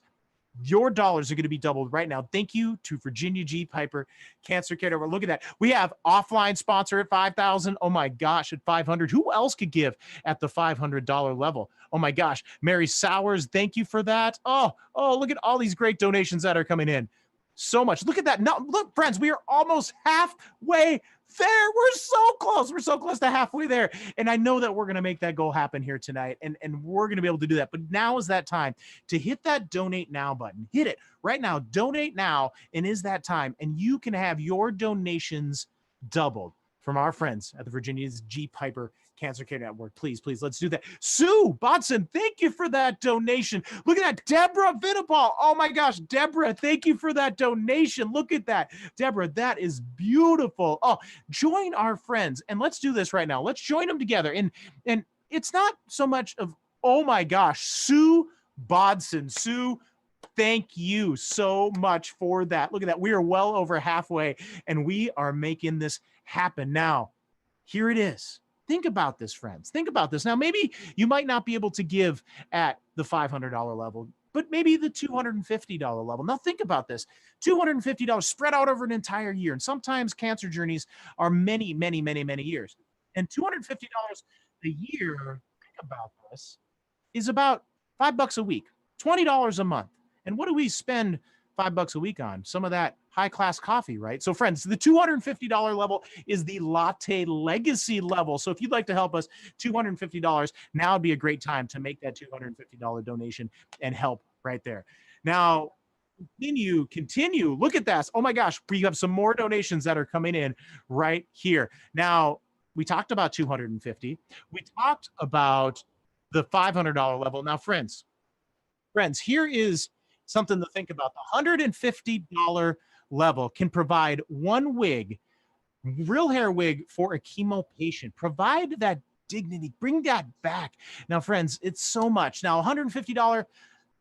Speaker 14: your dollars are going to be doubled right now. Thank you to Virginia G. Piper Cancer Care Network. Look at that. We have offline sponsor at $5,000. Oh my gosh, at $500. Who else could give at the $500 level? Oh my gosh. Mary Sowers, thank you for that. Oh, look at all these great donations that are coming in. So much. Look at that. Now, look, friends, we are almost halfway there. We're so close. We're so close to halfway there. And I know that we're going to make that goal happen here tonight. And we're going to be able to do that. But now is that time to hit that donate now button. Hit it right now. Donate now. And is that time. And you can have your donations doubled from our friends at the Virginia G. Piper Cancer Care Network. Please, let's do that. Sue Bodson, thank you for that donation. Look at that. Deborah Vinnipal. Oh my gosh, Deborah, thank you for that donation. Look at that. Deborah, that is beautiful. Oh, join our friends, and let's do this right now. Let's join them together. And it's not so much of, oh my gosh, Sue Bodson. Sue, thank you so much for that. Look at that. We are well over halfway, and we are making this happen. Now, here it is. Think about this, friends. Think about this. Now, maybe you might not be able to give at the $500 level, but maybe the $250 level. Now, think about this. $250 spread out over an entire year. And sometimes cancer journeys are many, many, many, many years. And $250 a year, think about this, is about $5 a week, $20 a month. And what do we spend $5 a week on? Some of that high-class coffee, right? So friends, the $250 level is the Latte Legacy level. So if you'd like to help us, $250, now would be a great time to make that $250 donation and help right there. Now, continue. Look at that. Oh my gosh, we have some more donations that are coming in right here. Now, we talked about $250. We talked about the $500 level. Now, friends, here is something to think about. The $150 level can provide one wig, real hair wig, for a chemo patient. Provide that dignity, bring that back. Now, friends, it's so much. Now, $150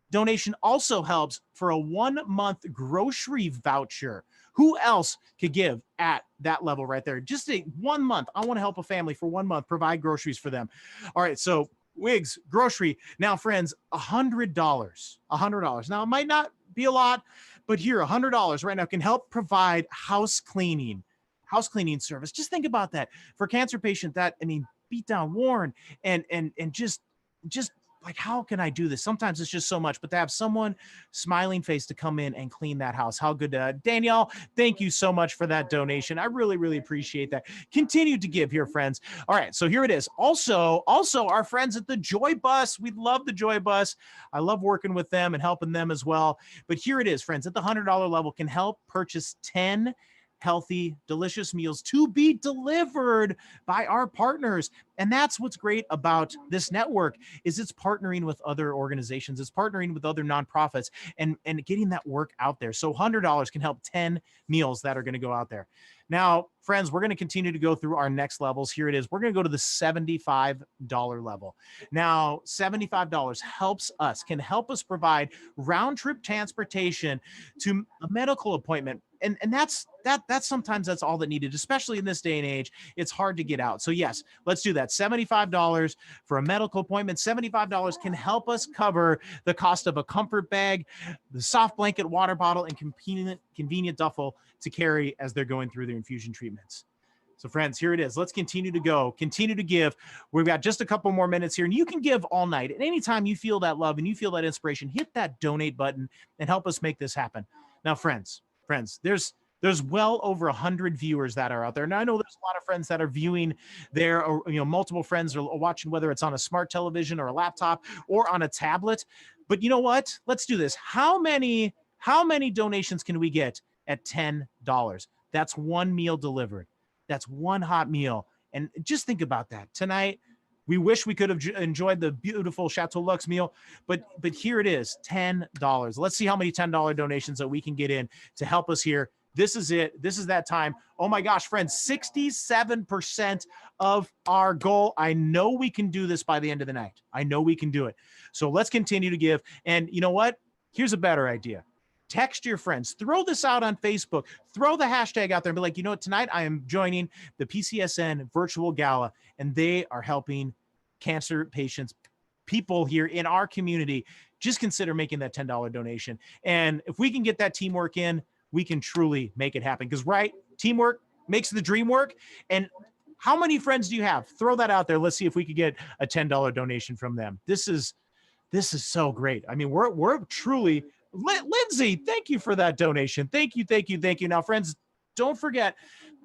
Speaker 14: donation also helps for a 1-month grocery voucher. Who else could give at that level right there? Just 1 month. I want to help a family for 1 month, provide groceries for them. All right, so wigs, grocery. Now, friends, $100. $100. Now, it might not be a lot, but here, $100 right now can help provide house cleaning service. Just think about that. For a cancer patient, beat down, worn, and just like, how can I do this? Sometimes it's just so much, but to have someone smiling face to come in and clean that house, how good. Danielle, thank you so much for that donation. I really, really appreciate that. Continue to give here, friends. All right, so here it is. Also our friends at the Joy Bus. We love the Joy Bus. I love working with them and helping them as well. But here it is, friends, at the $100 level can help purchase 10 healthy, delicious meals to be delivered by our partners. And that's what's great about this network, is it's partnering with other organizations, it's partnering with other nonprofits, and getting that work out there. So $100 can help 10 meals that are going to go out there. Now, friends, we're going to continue to go through our next levels. Here it is. We're going to go to the $75 level. Now, $75 can help us provide round-trip transportation to a medical appointment. And that's sometimes that's all that needed, especially in this day and age. It's hard to get out. So yes, let's do that. $75 for a medical appointment. $75 can help us cover the cost of a comfort bag, the soft blanket, water bottle, and convenient duffel to carry as they're going through their infusion treatments. So friends, here it is. Let's continue to go, continue to give. We've got just a couple more minutes here, and you can give all night. And anytime you feel that love and you feel that inspiration, hit that donate button and help us make this happen. Now, friends, there's well over 100 viewers that are out there. And I know there's a lot of friends that are viewing there, or multiple friends are watching, whether it's on a smart television or a laptop or on a tablet. But you know what? Let's do this. How many donations can we get at $10? That's one meal delivered. That's one hot meal. And just think about that. Tonight, we wish we could have enjoyed the beautiful Chateau Luxe meal, but here it is, $10. Let's see how many $10 donations that we can get in to help us here. This is it. This is that time. Oh my gosh, friends, 67% of our goal. I know we can do this by the end of the night. I know we can do it. So let's continue to give. And you know what? Here's a better idea. Text your friends, throw this out on Facebook, throw the hashtag out there and be like, you know what, tonight I am joining the PCSN virtual gala, and they are helping cancer patients, people here in our community. Just consider making that $10 donation. And if we can get that teamwork in, we can truly make it happen. Because teamwork makes the dream work. And how many friends do you have? Throw that out there. Let's see if we could get a $10 donation from them. This is so great. I mean, we're truly, Lindsay, thank you for that donation. Thank you. Now, friends, don't forget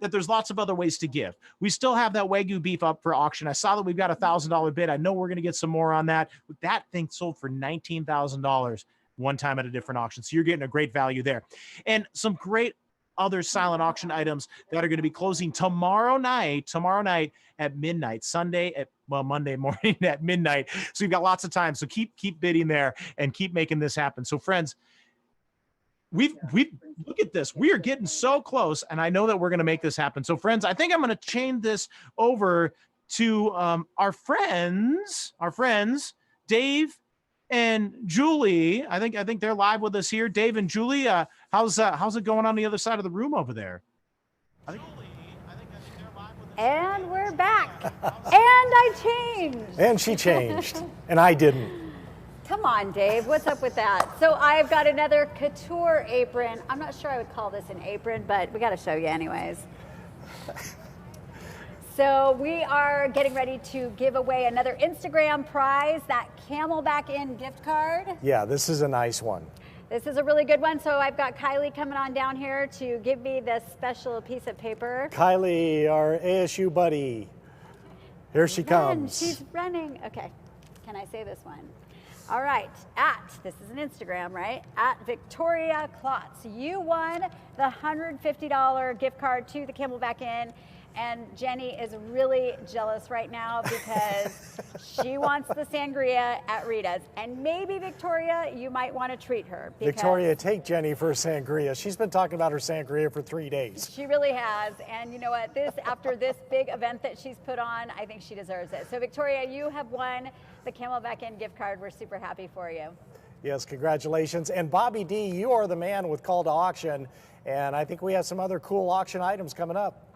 Speaker 14: that there's lots of other ways to give. We still have that Wagyu beef up for auction. I saw that we've got a $1,000 bid. I know we're going to get some more on that. That thing sold for $19,000 one time at a different auction. So you're getting a great value there. And some great other silent auction items that are going to be closing tomorrow night at midnight, Monday morning at midnight. So you've got lots of time. So keep bidding there and keep making this happen. So friends, we look at this. We are getting so close, and I know that we're going to make this happen. So friends, I think I'm going to chain this over to our friends, Dave and Julie. I think they're live with us here. Dave and Julie, how's it going on the other side of the room over there?
Speaker 1: And we're back. And I changed.
Speaker 3: And she changed. And I didn't.
Speaker 1: Come on, Dave. What's up with that? So I've got another couture apron. I'm not sure I would call this an apron, but we got to show you anyways. So we are getting ready to give away another Instagram prize, that Camelback Inn gift card.
Speaker 3: Yeah, this is a nice one.
Speaker 1: This is a really good one. So I've got Kylie coming on down here to give me this special piece of paper.
Speaker 3: Kylie, our ASU buddy. Here she comes.
Speaker 1: She's running. Okay. Can I say this one? All right. This is an Instagram, right? At Victoria Klotz. You won the $150 gift card to the Camelback Inn. And Jenny is really jealous right now because she wants the sangria at Rita's. And maybe, Victoria, you might want to treat her.
Speaker 3: Victoria, take Jenny for a sangria. She's been talking about her sangria for 3 days.
Speaker 1: She really has. And you know what? After this big event that she's put on, I think she deserves it. So, Victoria, you have won the Camelback Inn gift card. We're super happy for you.
Speaker 3: Yes, congratulations. And Bobby D, you are the man with call to auction. And I think we have some other cool auction items coming up.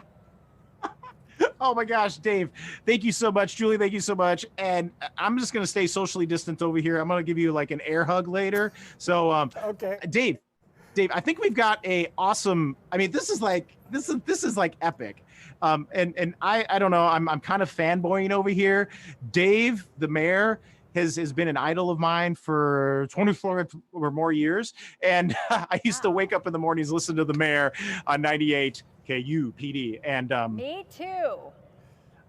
Speaker 14: Oh my gosh, Dave, thank you so much. Julie, thank you so much. And I'm just going to stay socially distant over here. I'm going to give you like an air hug later. So,
Speaker 3: okay.
Speaker 14: Dave, I think we've got a awesome, I mean, this is like epic. And I don't know, I'm kind of fanboying over here. Dave, the mayor, has been an idol of mine for 24 or more years. And I used to wake up in the mornings, listen to the mayor on 98 KUPD. And
Speaker 1: me too.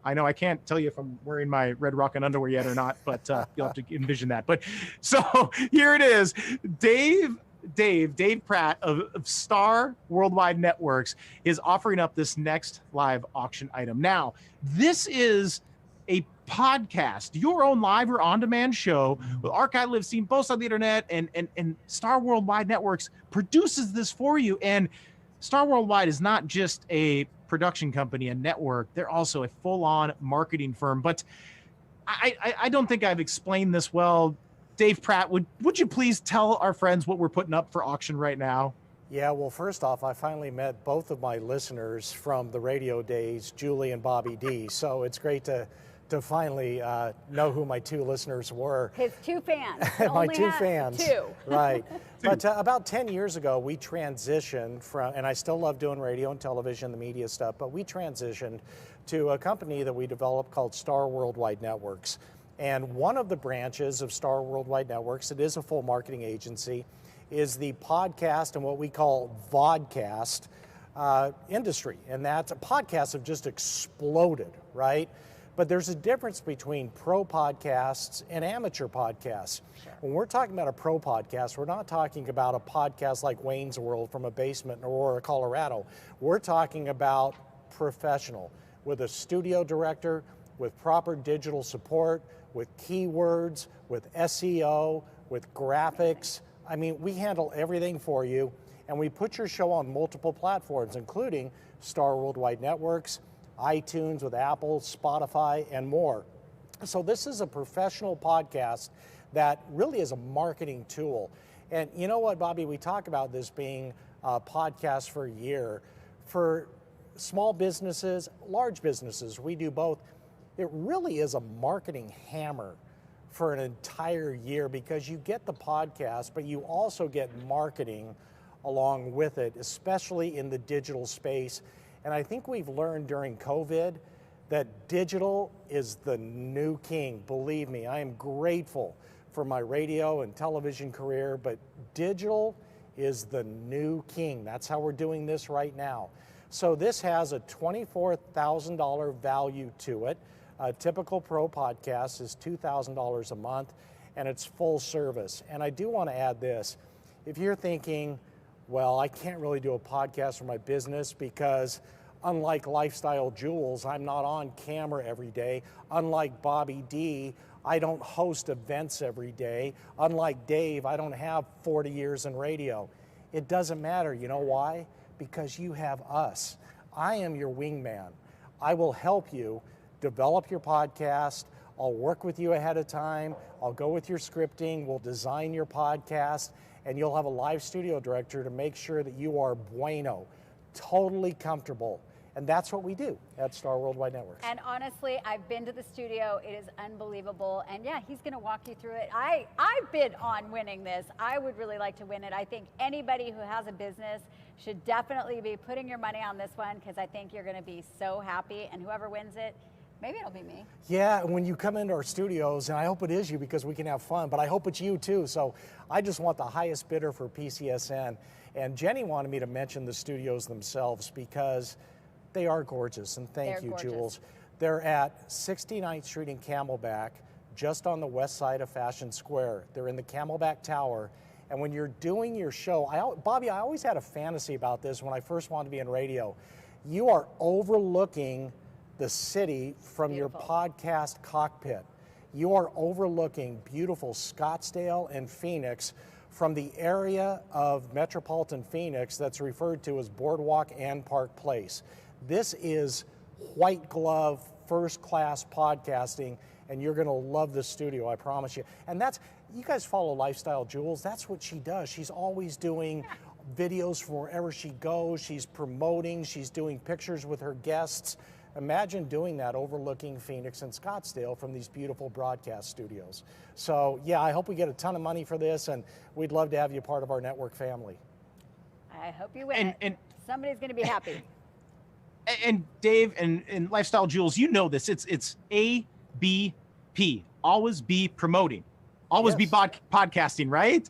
Speaker 14: I know I can't tell you if I'm wearing my Red Rockin' underwear yet or not, but you'll have to envision that. But so here it is. Dave Pratt of Star Worldwide Networks is offering up this next live auction item. Now, this is a podcast, your own live or on-demand show with archive live stream, posts on the internet, and Star Worldwide Networks produces this for you. And Star Worldwide is not just a production company, a network. They're also a full-on marketing firm. But I don't think I've explained this well. Dave Pratt, would you please tell our friends what we're putting up for auction right now?
Speaker 3: Yeah, well, first off, I finally met both of my listeners from the radio days, Julie and Bobby D. So it's great to to finally know who my 2 listeners were.
Speaker 1: His 2 fans.
Speaker 3: My
Speaker 1: Only
Speaker 3: 2
Speaker 1: had
Speaker 3: fans.
Speaker 1: 2.
Speaker 3: Right. But about 10 years ago, we transitioned from, and I still love doing radio and television, the media stuff, but we transitioned to a company that we developed called Star Worldwide Networks. And one of the branches of Star Worldwide Networks, it is a full marketing agency, is the podcast and what we call vodcast industry. And that's, podcasts have just exploded, right? But there's a difference between pro podcasts and amateur podcasts. Sure. When we're talking about a pro podcast, we're not talking about a podcast like Wayne's World from a basement in Aurora, Colorado. We're talking about professional, with a studio director, with proper digital support, with keywords, with SEO, with graphics. I mean, we handle everything for you, and we put your show on multiple platforms, including Star Worldwide Networks, iTunes with Apple, Spotify, and more. So this is a professional podcast that really is a marketing tool. And you know what, Bobby, we talk about this being a podcast for a year. For small businesses, large businesses, we do both. It really is a marketing hammer for an entire year because you get the podcast, but you also get marketing along with it, especially in the digital space. And I think we've learned during COVID that digital is the new king. Believe me, I am grateful for my radio and television career, but digital is the new king. That's how we're doing this right now. So this has a $24,000 value to it. A typical pro podcast is $2,000 a month, and it's full service. And I do want to add this. If you're thinking, well, I can't really do a podcast for my business because unlike Lifestyle Jewels, I'm not on camera every day. Unlike Bobby D, I don't host events every day. Unlike Dave, I don't have 40 years in radio. It doesn't matter. You know why? Because you have us. I am your wingman. I will help you develop your podcast. I'll work with you ahead of time. I'll go with your scripting. We'll design your podcast, and you'll have a live studio director to make sure that you are bueno, totally comfortable. And that's what we do at Star Worldwide Networks.
Speaker 1: And honestly, I've been to the studio. It is unbelievable. And yeah, he's going to walk you through it. I bid on winning this. I would really like to win it. I think anybody who has a business should definitely be putting your money on this one because I think you're going to be so happy. And whoever wins it, maybe it'll be me.
Speaker 3: Yeah, when you come into our studios, and I hope it is you because we can have fun, but I hope it's you too. So I just want the highest bidder for PCSN. And Jenny wanted me to mention the studios themselves because they are gorgeous, and thank you, Jules. They're at 69th Street in Camelback, just on the west side of Fashion Square. They're in the Camelback Tower, and when you're doing your show, Bobby, I always had a fantasy about this when I first wanted to be in radio. You are overlooking the city from your podcast cockpit. You are overlooking beautiful Scottsdale and Phoenix from the area of metropolitan Phoenix that's referred to as Boardwalk and Park Place. This is white glove, first class podcasting, and you're gonna love the studio, I promise you. And that's, you guys follow Lifestyle Jewels, that's what she does. She's always doing videos from wherever she goes, she's promoting, she's doing pictures with her guests. Imagine doing that overlooking Phoenix and Scottsdale from these beautiful broadcast studios. So yeah, I hope we get a ton of money for this, and we'd love to have you part of our network family.
Speaker 1: I hope you win. And somebody's gonna be happy.
Speaker 14: And Dave and Lifestyle Jewels, you know this. It's ABP. Always be promoting. Always be podcasting, right?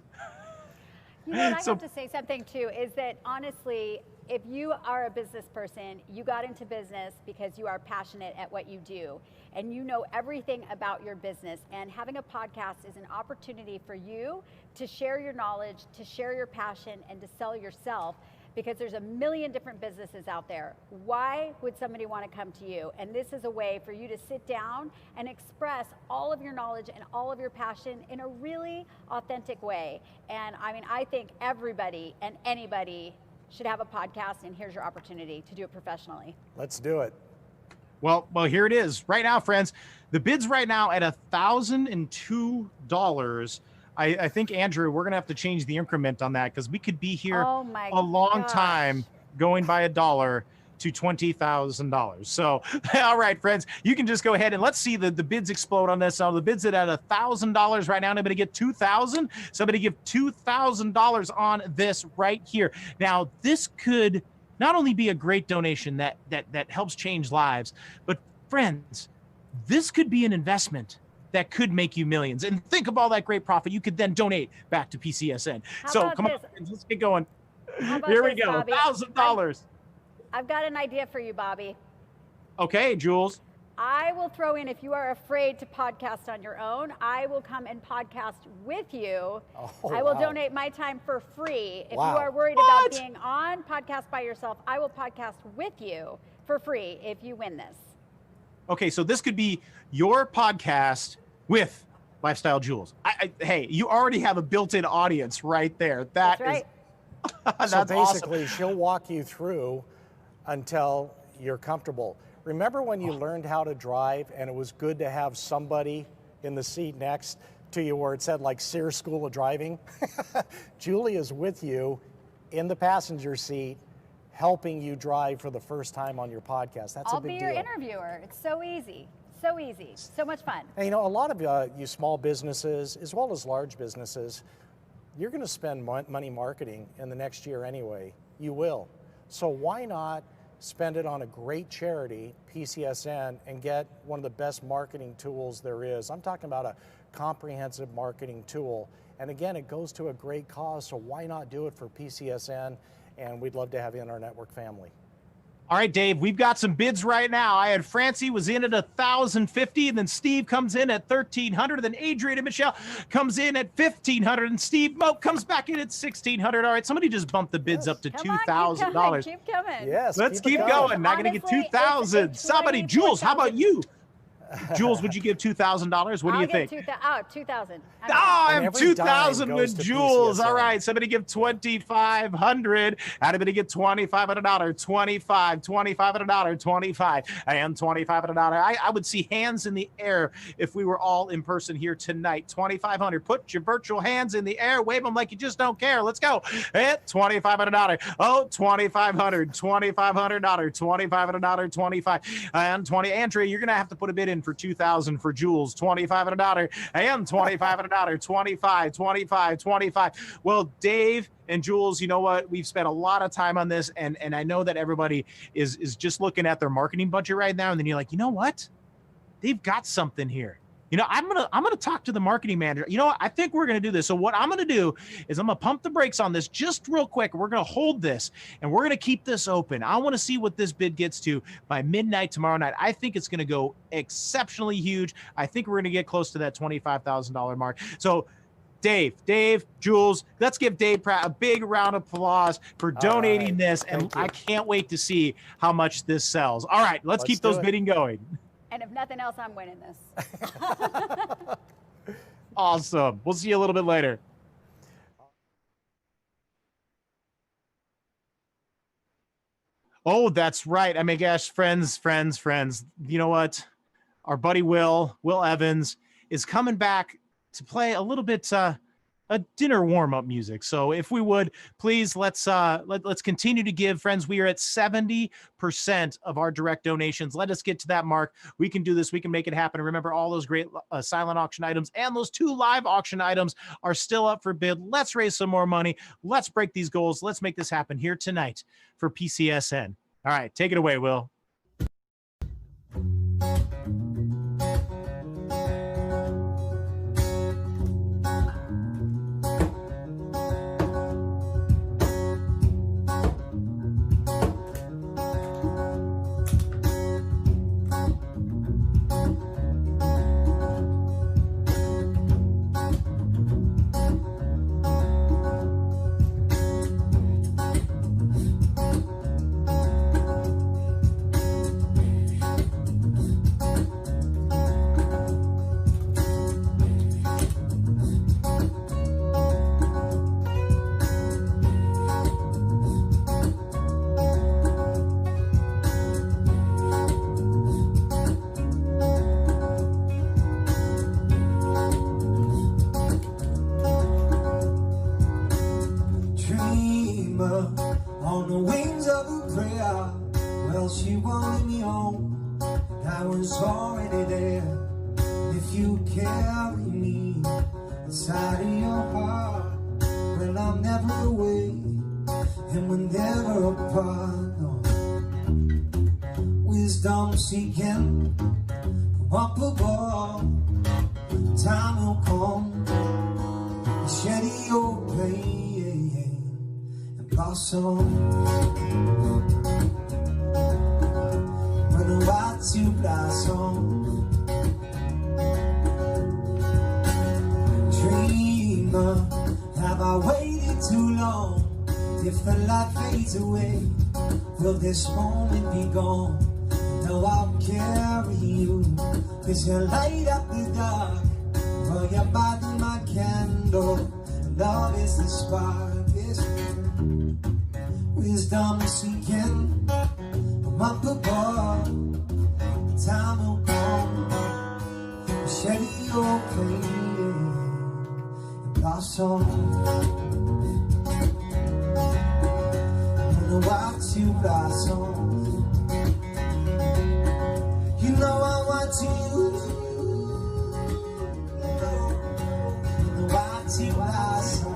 Speaker 1: You know what, I have to say something too, is that honestly, if you are a business person, you got into business because you are passionate at what you do and you know everything about your business, and having a podcast is an opportunity for you to share your knowledge, to share your passion, and to sell yourself, because there's a million different businesses out there. Why would somebody want to come to you? And this is a way for you to sit down and express all of your knowledge and all of your passion in a really authentic way. And I mean, I think everybody and anybody should have a podcast, and here's your opportunity to do it professionally.
Speaker 3: Let's do it.
Speaker 14: Well, here it is. Right now, friends, the bid's right now at $1,002. I think, Andrew, we're going to have to change the increment on that because we could be here a long time going by $1 to $20,000. So, all right, friends, you can just go ahead and let's see the bids explode on this. So the bids at $1,000 right now. Anybody get $2,000? Somebody give $2,000 on this right here. Now, this could not only be a great donation that helps change lives, but friends, this could be an investment that could make you millions. And think of all that great profit you could then donate back to PCSN. So come on, friends, let's get going. Here we go, $1,000.
Speaker 1: I've got an idea for you, Bobby.
Speaker 14: Okay, Jules.
Speaker 1: I will throw in, if you are afraid to podcast on your own, I will come and podcast with you. I will donate my time for free. If you are worried about being on podcast by yourself, I will podcast with you for free if you win this.
Speaker 14: Okay, so this could be your podcast with Lifestyle Jules. Hey, you already have a built-in audience right there. That's right. That's
Speaker 3: so basically,
Speaker 14: awesome.
Speaker 3: she'll walk you through until you're comfortable. Remember when you learned how to drive and it was good to have somebody in the seat next to you where it said like Sears School of Driving? Julie is with you in the passenger seat, helping you drive for the first time on your podcast. That's a big deal.
Speaker 1: I'll be your interviewer. It's so easy. So easy. So much fun.
Speaker 3: And you know, a lot of you small businesses, as well as large businesses, you're going to spend money marketing in the next year anyway. You will. So why not spend it on a great charity, PCSN, and get one of the best marketing tools there is? I'm talking about a comprehensive marketing tool. And again, it goes to a great cause, so why not do it for PCSN? And we'd love to have you in our network family.
Speaker 14: All right, Dave, we've got some bids right now. I had Francie was in at $1,050, and then Steve comes in at $1,300, then Adrian and Michelle comes in at $1,500, and Steve Moak comes back in at $1,600. All right, somebody just bumped the bids up to $2,000.
Speaker 1: Keep coming.
Speaker 3: Yes,
Speaker 14: let's keep going. Not going to get $2,000. Somebody, Jules, how about you? Jules, would you give $2,000? What do you think?
Speaker 1: $2,000.
Speaker 14: Oh, I have $2,000 with Jules. All right, somebody give $2,500. Anybody get $2,500? $2,500, $2,500, and $2,500. I would see hands in the air if we were all in person here tonight. $2,500. Put your virtual hands in the air. Wave them like you just don't care. Let's go. At $2,500. Oh, $2,500. $2,500. $2,500. $2,500. And $20,000. Andrea, you're gonna have to put a bid in for $2,000 for Jules. $2,500 and $2,500. $25, $25, $25. Well, Dave and Jules, you know what? We've spent a lot of time on this, and I know that everybody is just looking at their marketing budget right now, and then you're like, you know what? They've got something here. You know, I'm gonna talk to the marketing manager. You know what? I think we're gonna do this. So what I'm gonna do is I'm gonna pump the brakes on this just real quick. We're gonna hold this and we're gonna keep this open. I want to see what this bid gets to by midnight tomorrow night. I think it's gonna go exceptionally huge. I think we're gonna get close to that $25,000 mark. So Dave, Jules, let's give Dave Pratt a big round of applause for donating this. And I can't wait to see how much this sells. All right, let's keep those bidding going.
Speaker 1: And if nothing else, I'm winning this.
Speaker 14: Awesome. We'll see you a little bit later. Oh, that's right. I mean, gosh, friends. You know what? Our buddy Will Evans is coming back to play a little bit a dinner warm-up music. So if we would, please, let's continue to give. Friends, we are at 70% of our direct donations. Let us get to that mark. We can do this. We can make it happen. Remember, all those great silent auction items and those 2 live auction items are still up for bid. Let's raise some more money. Let's break these goals. Let's make this happen here tonight for PCSN. All right, take it away, Will.
Speaker 15: On the wings of a prayer, Well, she wanted me home, and I was already there. If you carry me inside of your heart, well, I'm never away, and we're never apart, no. Wisdom seeking from up above, time will come, and shed your pain and blossom. When the white to blossom, dreamer, have I waited too long? If the light fades away, will this moment be gone? No, I'll carry you, 'cause you light up the dark. For your body, my candle, love is the spark. Yes, wisdom seeking from up above, time will come, shed your pain and blossom. When the white to blossom, you know I want you. When the white to blossom.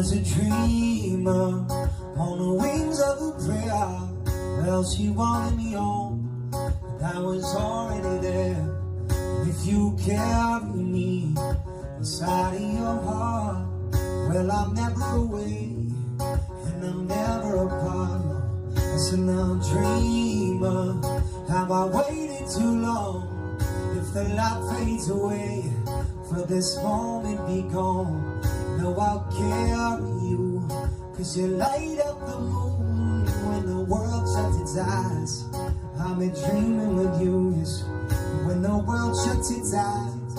Speaker 15: was a dreamer on the wings of a prayer. Well, she wanted me home, and I was already there. And if you carry me inside of your heart, well, I'm never away, and I'm never apart. I said, now dreamer, have I waited too long? If the light fades away, for this moment be gone. No, I'll carry you, 'cause you light up the moon when the world shuts its eyes. I've been dreaming with you, yes, when the world shuts its eyes.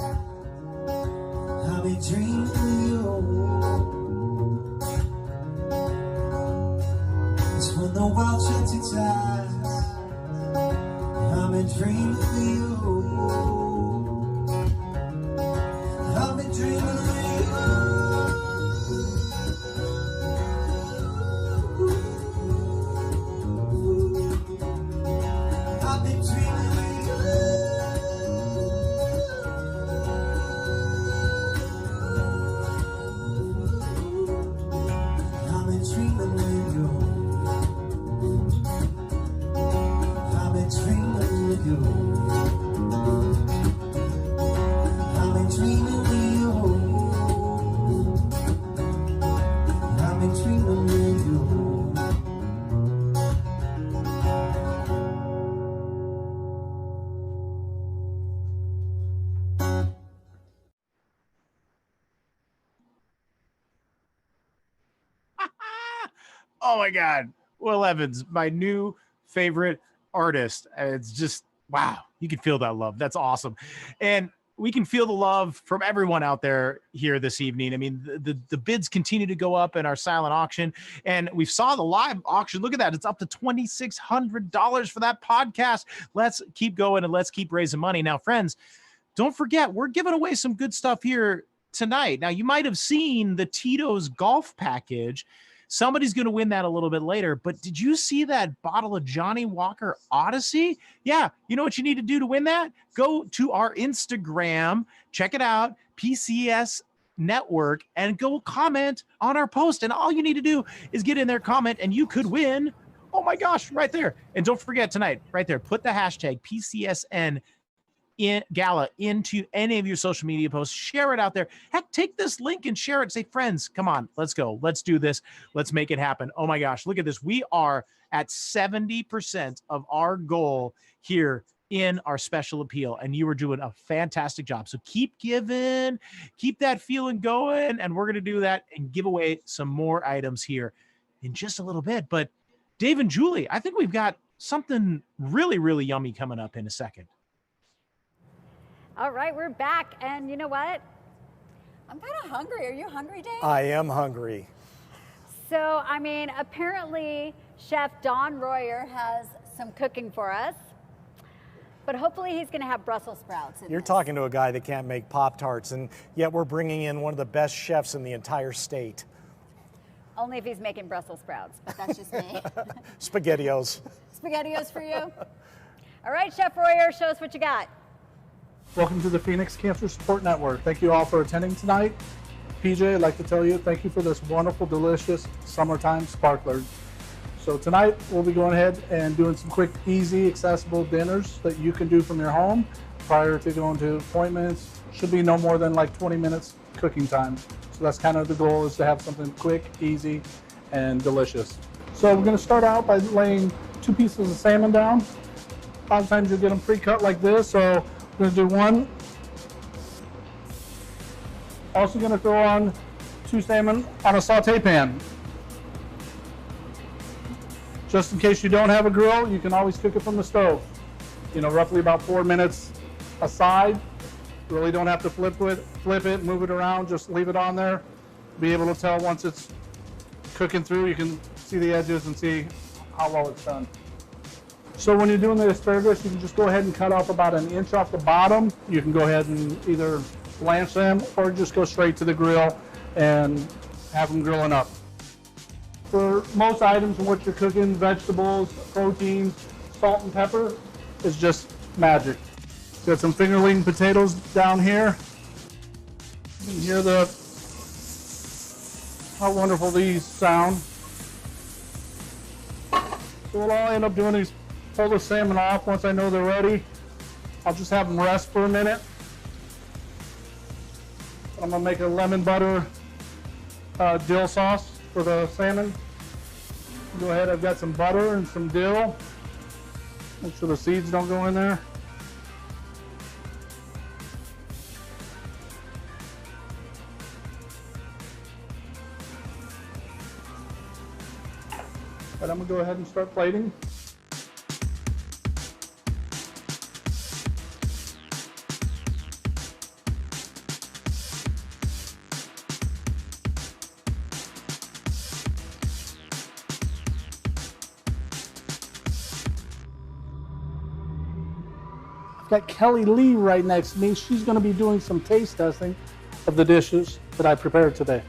Speaker 15: I've been dreaming with you. It's when the world shuts its eyes. I've been dreaming with you. I've been dreaming with you. I've been dreaming with you. I've been dreaming with you. I've been dreaming with you. I've been dreaming with you. I've been dreaming with you.
Speaker 14: Oh my God. Will Evans, my new favorite artist. It's just, wow. You can feel that love. That's awesome. And we can feel the love from everyone out there here this evening. I mean, the bids continue to go up in our silent auction, and we saw the live auction. Look at that. It's up to $2,600 for that podcast. Let's keep going and let's keep raising money. Now, friends, don't forget, we're giving away some good stuff here tonight. Now, you might have seen the Tito's golf package. Somebody's going to win that a little bit later, but did you see that bottle of Johnny Walker Odyssey? Yeah. You know what you need to do to win that? Go to our Instagram, check it out, PCS Network, and go comment on our post. And all you need to do is get in there, comment, and you could win. Oh my gosh, right there. And don't forget tonight, right there, put the hashtag PCSN in Gala into any of your social media posts. Share it out there. Heck, take this link and share it. Say, friends, come on, let's go. Let's do this. Let's make it happen. Oh my gosh, look at this. We are at 70% of our goal here in our special appeal, and you are doing a fantastic job. So keep giving, keep that feeling going, and we're going to do that and give away some more items here in just a little bit. But Dave and Julie, I think we've got something really, really yummy coming up in a second.
Speaker 1: All right, we're back, and you know what? I'm kind of hungry. Are you hungry, Dave?
Speaker 3: I am hungry.
Speaker 1: So, I mean, apparently Chef Don Royer has some cooking for us, but hopefully he's going to have Brussels sprouts in
Speaker 3: You're
Speaker 1: this.
Speaker 3: talking to a guy that can't make Pop-Tarts, and yet we're bringing in one of the best chefs in the entire state.
Speaker 1: Only if he's making Brussels sprouts, but that's just me.
Speaker 3: SpaghettiOs.
Speaker 1: SpaghettiOs for you? All right, Chef Royer, show us what you got.
Speaker 17: Welcome to the Phoenix Cancer Support Network. Thank you all for attending tonight. PJ, I'd like to tell you thank you for this wonderful, delicious summertime sparkler. So tonight we'll be going ahead and doing some quick, easy, accessible dinners that you can do from your home prior to going to appointments. Should be no more than like 20 minutes cooking time. So that's kind of the goal, is to have something quick, easy, and delicious. So we're going to start out by laying 2 pieces of salmon down. A lot of times you'll get them pre-cut like this, so we're going to do one. Also going to throw on 2 salmon on a saute pan. Just in case you don't have a grill, you can always cook it from the stove. You know, roughly about 4 minutes aside. You really don't have to flip it, move it around, just leave it on there. Be able to tell once it's cooking through, you can see the edges and see how well it's done. So when you're doing the asparagus, you can just go ahead and cut off about 1 inch off the bottom. You can go ahead and either blanch them or just go straight to the grill and have them grilling up. For most items in what you're cooking, vegetables, proteins, salt and pepper is just magic. Got some fingerling potatoes down here. You can hear how wonderful these sound. So what I'll end up doing is pull the salmon off once I know they're ready. I'll just have them rest for a minute. I'm gonna make a lemon butter dill sauce for the salmon. Go ahead, I've got some butter and some dill. Make sure the seeds don't go in there. But I'm gonna go ahead and start plating. Got Kelly Lee right next to me. She's going to be doing some taste testing of the dishes that I prepared today.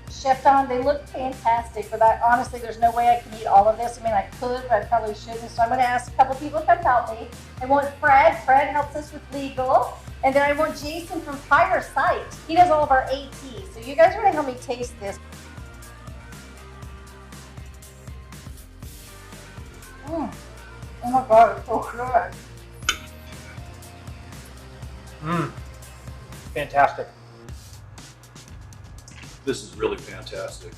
Speaker 6: Chef Don, they look fantastic, but honestly, there's no way I can eat all of this. I mean, I could, but I probably shouldn't. So I'm going to ask a couple people to come help me. I want Fred. Fred helps us with legal. And then I want Jason from Fyresite. He does all of our AT. So you guys are going to help me taste this. Oh my God, it's so good.
Speaker 17: Fantastic.
Speaker 18: This is really fantastic.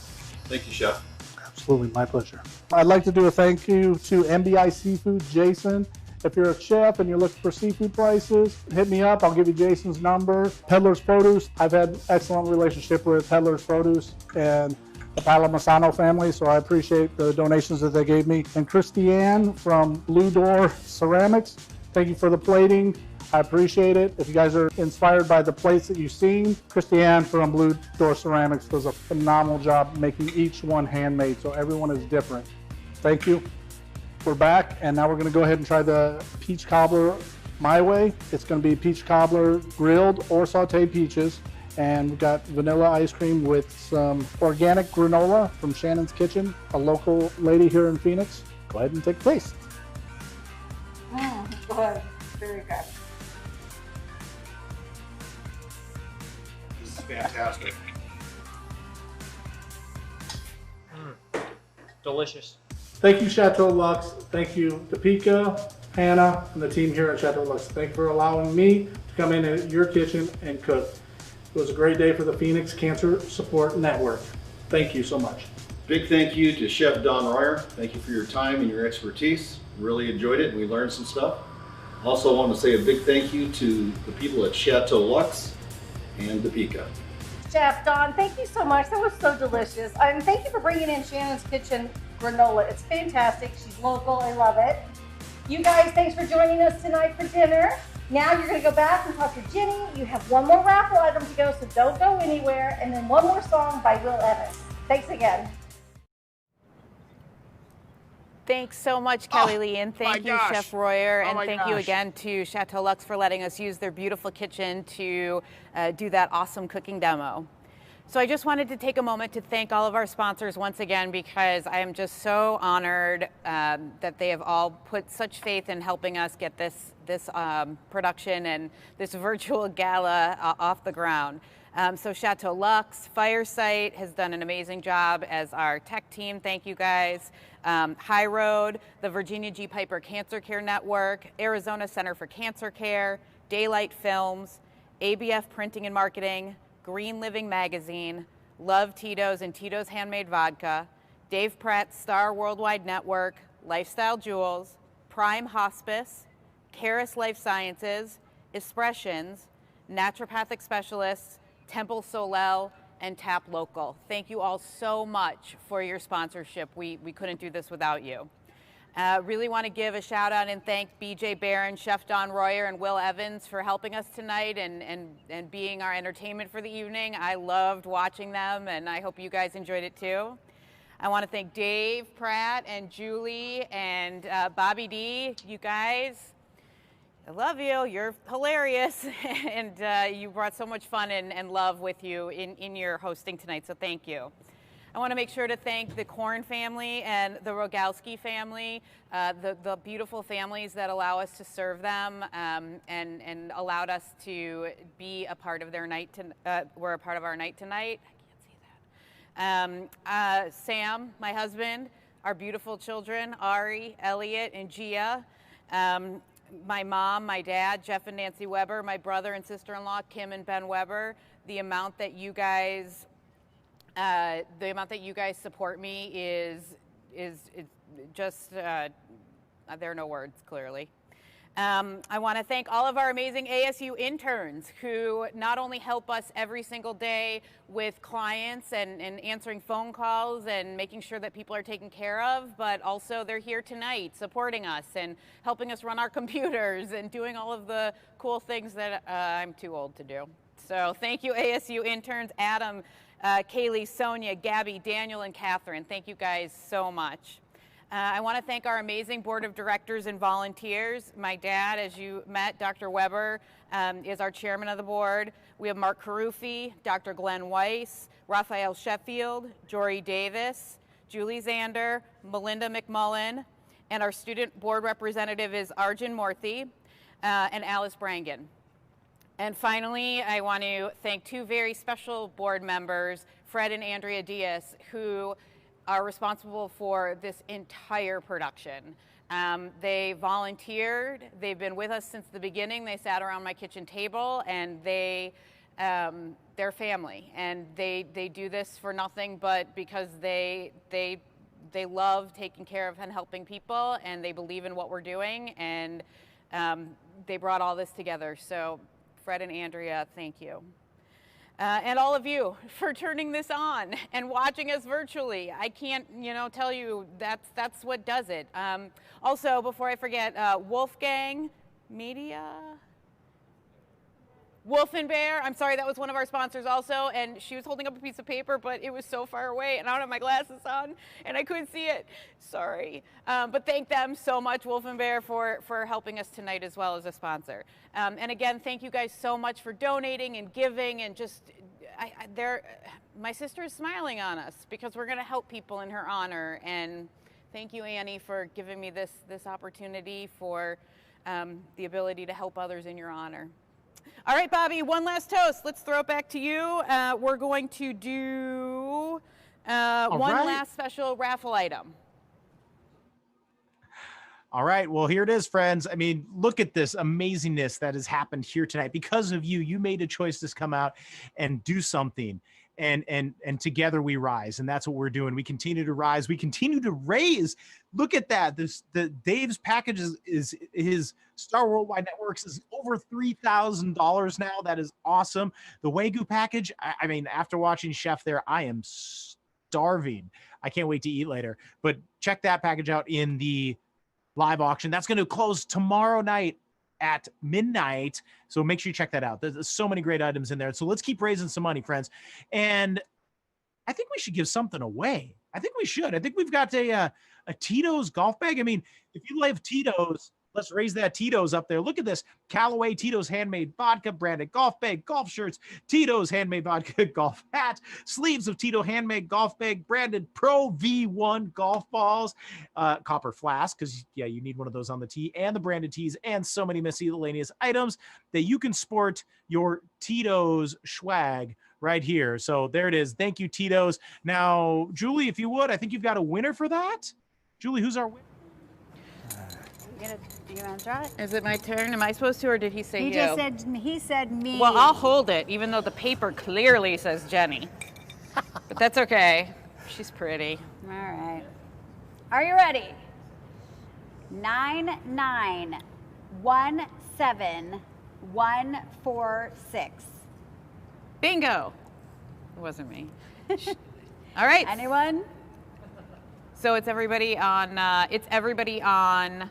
Speaker 18: Thank you, Chef.
Speaker 17: Absolutely, my pleasure. I'd like to do a thank you to MBI Seafood, Jason. If you're a chef and you're looking for seafood prices, hit me up. I'll give you Jason's number. Peddler's Produce. I've had excellent relationship with Peddler's Produce, and the Palomasano family, so I appreciate the donations that they gave me. And Christiane from Blue Door Ceramics, thank you for the plating. I appreciate it. If you guys are inspired by the plates that you've seen, Christiane from Blue Door Ceramics does a phenomenal job making each one handmade, so everyone is different. Thank you. We're back, and now we're going to go ahead and try the peach cobbler my way. It's going to be peach cobbler grilled or sauteed peaches, and we've got vanilla ice cream with some organic granola from Shannon's Kitchen, a local lady here in Phoenix. Go ahead and take a taste.
Speaker 6: Good. Very good.
Speaker 18: This is fantastic.
Speaker 19: Delicious.
Speaker 17: Thank you, Chateau Lux. Thank you, Topeka, Hannah, and the team here at Chateau Lux. Thank you for allowing me to come in at your kitchen and cook. It was a great day for the Phoenix Cancer Support Network. Thank you so much.
Speaker 18: Big thank you to Chef Don Royer. Thank you for your time and your expertise. Really enjoyed it and we learned some stuff. Also want to say a big thank you to the people at Chateau Lux and Topeka.
Speaker 6: Chef Don, thank you so much. That was so delicious. And thank you for bringing in Shannon's Kitchen granola. It's fantastic. She's local. I love it. You guys, thanks for joining us tonight for dinner. Now you're going to go back and talk to Jenny. You have one more raffle item to go, so don't go anywhere. And then one more song by Will Evans. Thanks again.
Speaker 7: Thanks so much, Kelly Lee, and thank you, Chef Royer, and thank you again to Chateau Lux for letting us use their beautiful kitchen to do that awesome cooking demo. So I just wanted to take a moment to thank all of our sponsors once again, because I am just so honored that they have all put such faith in helping us get this production and this virtual gala off the ground. So Chateau Lux, Fyresite has done an amazing job as our tech team. Thank you guys. High Road, the Virginia G. Piper Cancer Care Network, Arizona Center for Cancer Care, Daylight Films, ABF Printing and Marketing, Green Living Magazine, Love Tito's and Tito's Handmade Vodka, Dave Pratt's Star Worldwide Network, Lifestyle Jewels, Prime Hospice, Caris Life Sciences, Expressions, Naturopathic Specialists, Temple Solel, and Tap Local. Thank you all so much for your sponsorship. We couldn't do this without you. Really want to give a shout out and thank BJ Barron, Chef Don Royer, and Will Evans for helping us tonight and being our entertainment for the evening. I loved watching them, and I hope you guys enjoyed it too. I want to thank Dave Pratt and Julie and Bobby D. You guys, I love you. You're hilarious, and you brought so much fun and love with you in your hosting tonight, so thank you. I want to make sure to thank the Korn family and the Rogalski family, the beautiful families that allow us to serve them and allowed us to be a part of their night. Were a part of our night tonight. I can't see that. Sam, my husband, our beautiful children, Ari, Elliot, and Gia. My mom, my dad, Jeff and Nancy Weber, my brother and sister-in-law, Kim and Ben Weber. The amount that you guys support me is just there are no words, clearly. I want to thank all of our amazing ASU interns who not only help us every single day with clients and answering phone calls and making sure that people are taken care of, but also they're here tonight supporting us and helping us run our computers and doing all of the cool things that I'm too old to do. So thank you, ASU interns, Adam, Kaylee, Sonia, Gabby, Daniel, and Catherine. Thank you guys so much. I want to thank our amazing board of directors and volunteers. My dad, as you met, Dr. Weber, is our chairman of the board. We have Mark Carufi, Dr. Glenn Weiss, Raphael Sheffield, Jory Davis, Julie Zander, Melinda McMullen, and our student board representative is Arjun Morthy and Alice Brangan. And finally, I want to thank two very special board members, Fred and Andrea Diaz, who are responsible for this entire production. They volunteered, they've been with us since the beginning, they sat around my kitchen table, and they're family. And they do this for nothing but because they love taking care of and helping people, and they believe in what we're doing, and they brought all this together. So Fred and Andrea, thank you. And all of you for turning this on and watching us virtually. I can't, tell you that's what does it. Also, before I forget, Wolfgang Media, Wulfenbear, I'm sorry, that was one of our sponsors also, and she was holding up a piece of paper, but it was so far away, and I don't have my glasses on, and I couldn't see it. Sorry. But thank them so much, Wulfenbear, for helping us tonight as well as a sponsor. And again, thank you guys so much for donating and giving, and just, my sister is smiling on us because we're going to help people in her honor, and thank you, Annie, for giving me this opportunity for the ability to help others in your honor. All right, Bobby, one last toast. Let's throw it back to you. We're going to do one last special raffle item.
Speaker 14: All right, well, here it is, friends. I mean, look at this amazingness that has happened here tonight. Because of you, you made a choice to come out and do something. And together we rise, and that's what we're doing. We continue to rise. We continue to raise. Look at that. Dave's package is his Star Worldwide Networks is over $3,000 now. That is awesome. The Wagyu package. I mean, after watching Chef there, I am starving. I can't wait to eat later. But check that package out in the live auction. That's going to close tomorrow night at midnight. So make sure you check that out. There's so many great items in there. So let's keep raising some money, friends. And I think we should give something away. I think we should. I think we've got a Tito's golf bag. I mean, if you love Tito's, let's raise that Tito's up there. Look at this. Callaway Tito's handmade vodka branded golf bag, golf shirts, Tito's handmade vodka golf hat, sleeves of Tito handmade golf bag, branded Pro V1 golf balls, copper flask, because, yeah, you need one of those on the tee, and the branded tees, and so many miscellaneous items that you can sport your Tito's swag right here. So there it is. Thank you, Tito's. Now, Julie, if you would, I think you've got a winner for that. Julie, who's our winner?
Speaker 1: You gonna draw it?
Speaker 7: Is it my turn? Am I supposed to, or did he say
Speaker 1: He
Speaker 7: you?
Speaker 1: just said, he said me.
Speaker 7: Well, I'll hold it, even though the paper clearly says Jenny. But that's okay. She's pretty.
Speaker 1: All right. Are you ready? 9917146.
Speaker 7: Bingo. It wasn't me. All right.
Speaker 1: Anyone?
Speaker 7: So it's everybody on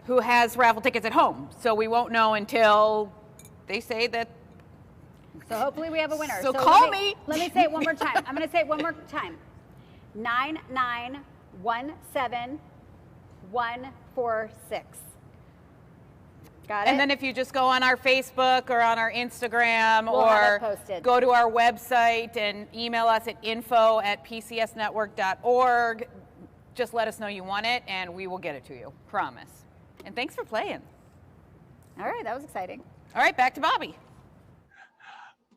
Speaker 7: who has raffle tickets at home. So we won't know until they say that.
Speaker 1: So hopefully we have a winner.
Speaker 7: So call me.
Speaker 1: Let me say it one more time. I'm going to say it one more time. 9917146. Got it?
Speaker 7: And then if you just go on our Facebook or on our Instagram
Speaker 1: We'll have it
Speaker 7: or
Speaker 1: posted.
Speaker 7: go to our website and email us at info@pcsnetwork.org, just let us know you want it and we will get it to you. Promise. And thanks for playing.
Speaker 1: All right, that was exciting.
Speaker 7: All right, back to Bobby.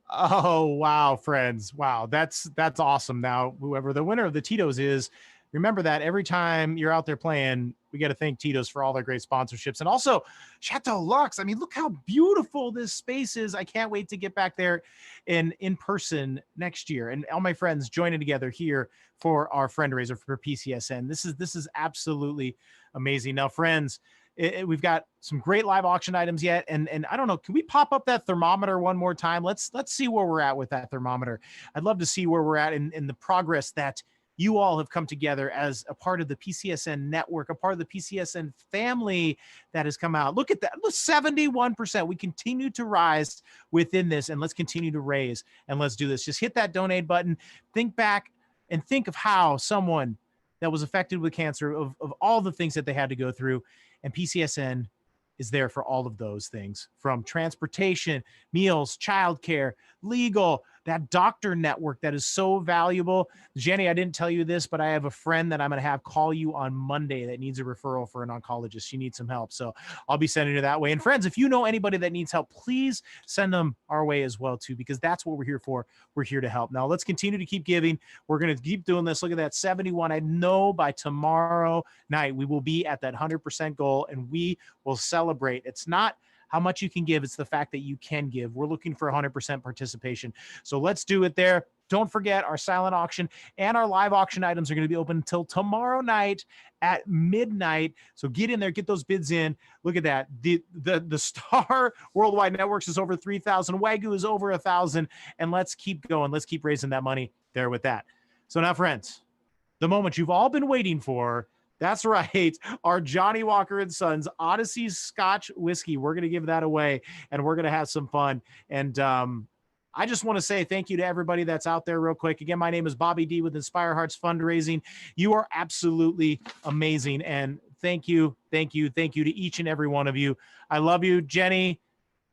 Speaker 14: Oh, wow, friends. Wow, that's awesome. Now, whoever the winner of the Tito's is, remember that every time you're out there playing, we got to thank Tito's for all their great sponsorships. And also Chateau Luxe. I mean, look how beautiful this space is. I can't wait to get back there in person next year. And all my friends joining together here for our Friendraiser for PCSN. This is absolutely amazing. Now, friends, we've got some great live auction items yet. And I don't know, can we pop up that thermometer one more time? Let's see where we're at with that thermometer. I'd love to see where we're at in the progress that you all have come together as a part of the PCSN network, a part of the PCSN family that has come out. Look at that. Look, 71%. We continue to rise within this, and let's continue to raise, and let's do this. Just hit that donate button. Think back and think of how someone that was affected with cancer, of all the things that they had to go through, and PCSN is there for all of those things, from transportation, meals, childcare, legal, that doctor network that is so valuable. Jenny, I didn't tell you this, but I have a friend that I'm going to have call you on Monday that needs a referral for an oncologist. She needs some help. So I'll be sending her that way. And friends, if you know anybody that needs help, please send them our way as well too, because that's what we're here for. We're here to help. Now let's continue to keep giving. We're going to keep doing this. Look at that 71. I know by tomorrow night, we will be at that 100% goal and we will celebrate. It's not how much you can give. It's the fact that you can give. We're looking for 100% participation. So let's do it there. don't forget our silent auction and our live auction items are going to be open until tomorrow night at midnight. So get in there, get those bids in. Look at that. The Star Worldwide Networks is over 3,000. Wagyu is over 1,000. And let's keep going. Let's keep raising that money there with that. So now, friends, the moment you've all been waiting for. That's right. Our Johnny Walker and Sons Odyssey Scotch Whiskey. We're going to give that away and we're going to have some fun. And I just want to say thank you to everybody that's out there real quick. Again, my name is Bobby D with Inspire Hearts Fundraising. You are absolutely amazing. And thank you to each and every one of you. I love you, Jenny,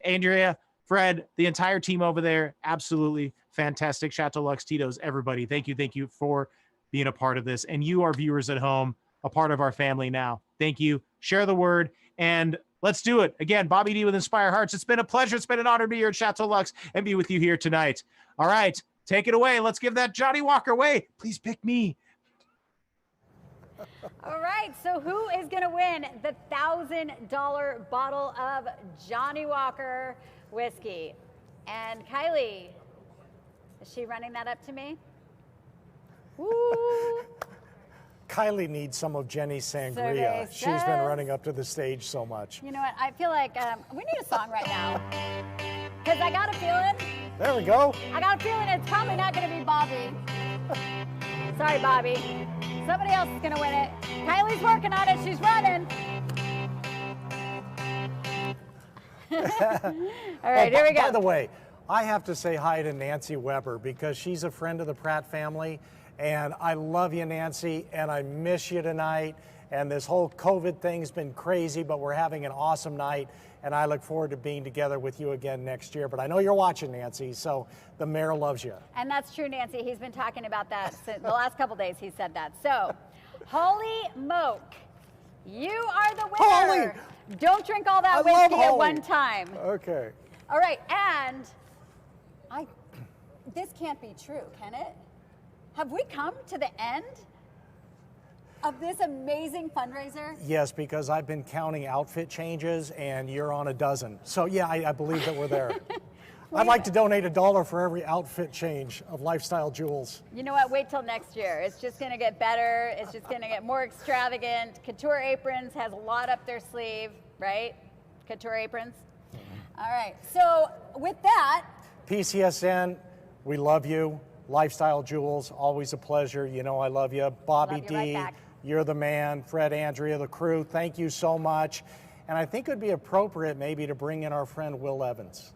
Speaker 14: Andrea, Fred, the entire team over there. Absolutely fantastic. Chateau Lux, Tito's, everybody. Thank you for being a part of this. And you, our viewers at home, a part of our family now. Thank you. Share the word and let's do it. Again, Bobby D with Inspire Hearts. It's been a pleasure. It's been an honor to be here at Chateau Lux and be with you here tonight. All right, take it away. Let's give that Johnny Walker away. Please pick me.
Speaker 1: All right, so who is going to win the $1,000 bottle of Johnny Walker whiskey? And Kylie, is she running that up to me? Woo!
Speaker 3: Kylie needs some of Jenny's sangria. She's been running up to the stage so much.
Speaker 1: You know what? I feel like we need a song right now. Because I got a feeling.
Speaker 3: There we go.
Speaker 1: I got a feeling it's probably not going to be Bobby. Sorry, Bobby. Somebody else is going to win it. Kylie's working on it. She's running. All right, here we go.
Speaker 3: By the way, I have to say hi to Nancy Weber because she's a friend of the Pratt family. And I love you, Nancy, and I miss you tonight. And this whole COVID thing's been crazy, but we're having an awesome night. And I look forward to being together with you again next year. But I know you're watching, Nancy, so the mayor loves you.
Speaker 1: And that's true, Nancy. He's been talking about that since the last couple days. He said that. So, Holy Moke, you are the winner.
Speaker 3: Holy.
Speaker 1: Don't drink all that whiskey at one time.
Speaker 3: Okay.
Speaker 1: All right, and this can't be true, can it? Have we come to the end of this amazing fundraiser?
Speaker 3: Yes, because I've been counting outfit changes, and you're on a dozen. So, yeah, I believe that we're there. I'd like to donate $1 for every outfit change of Lifestyle Jewels.
Speaker 1: You know what? Wait till next year. It's just going to get better. It's just going to get more extravagant. Couture Aprons has a lot up their sleeve, right? Couture Aprons. All right. So, with that,
Speaker 3: PCSN, we love you. Lifestyle Jewels, always a pleasure. You know I love you. Bobby
Speaker 1: Love you
Speaker 3: D,
Speaker 1: right back.
Speaker 3: You're the man. Fred, Andrea, the crew, thank you so much. And I think it would be appropriate maybe to bring in our friend Will Evans.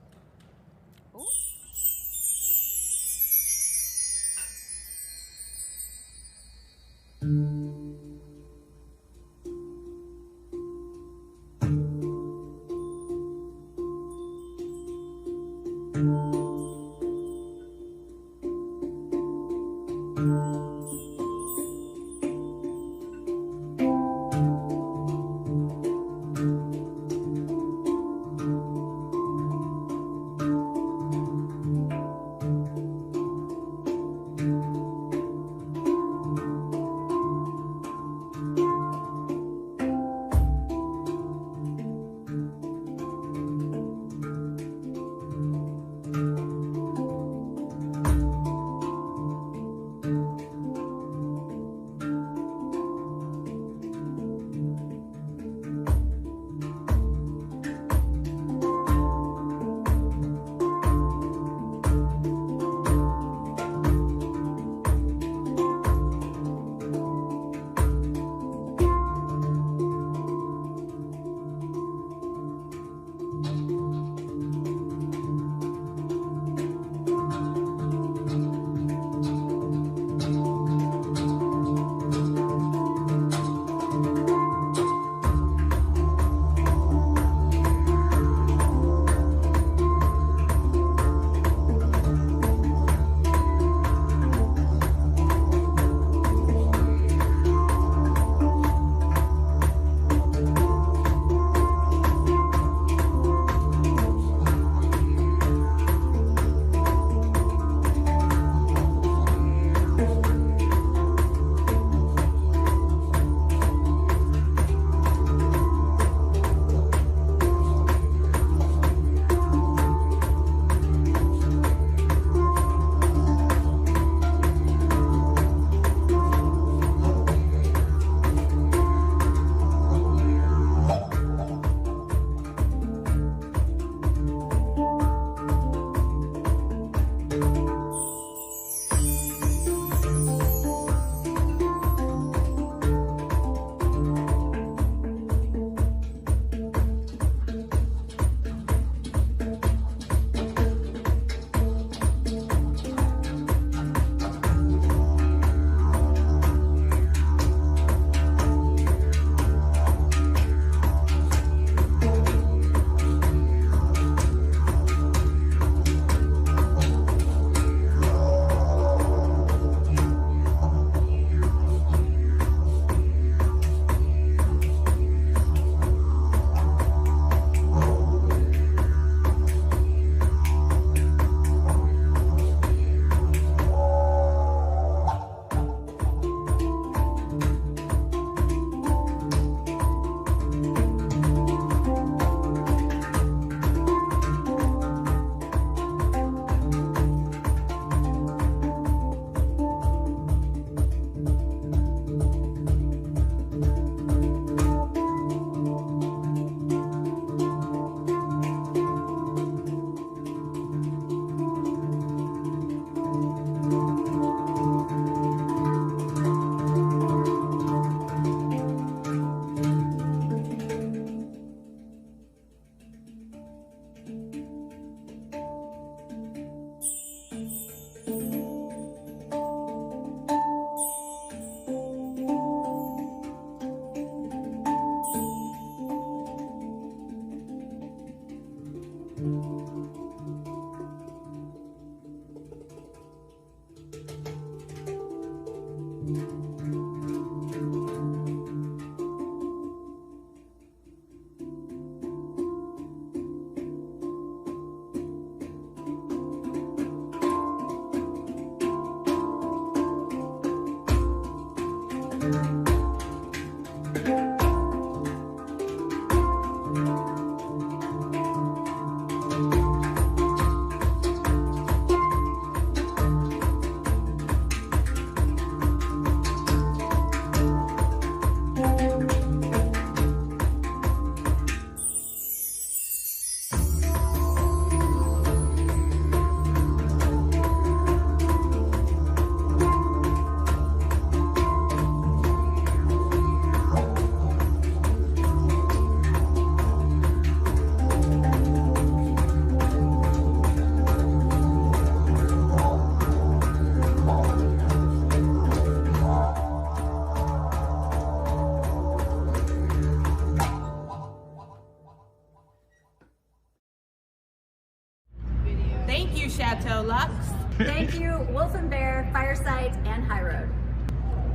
Speaker 7: Thank you, Chateau Lux.
Speaker 1: Thank you, Wulfenbear, Fyresite, and High Road.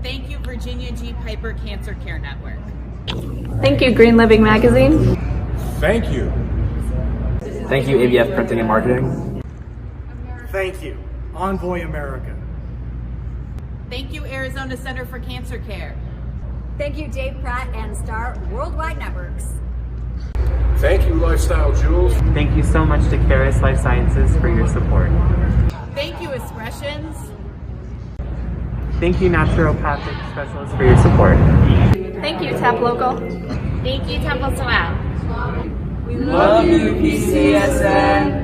Speaker 7: Thank you, Virginia G. Piper Cancer Care Network.
Speaker 19: Thank you, Green Living Magazine.
Speaker 8: Thank you.
Speaker 20: Thank you, ABF Printing and Marketing.
Speaker 3: Thank you, Envoy America.
Speaker 7: Thank you, Arizona Center for Cancer Care.
Speaker 1: Thank you, Dave Pratt and Star Worldwide Networks.
Speaker 8: Thank you, Lifestyle Jewels.
Speaker 20: Thank you so much to Caris Life Sciences for your support.
Speaker 7: Thank you, Expressions.
Speaker 20: Thank you, Naturopathic Specialists, for your support.
Speaker 19: Thank you, Tap Local.
Speaker 11: Thank you, Temple Swell.
Speaker 19: We love you, PCSN.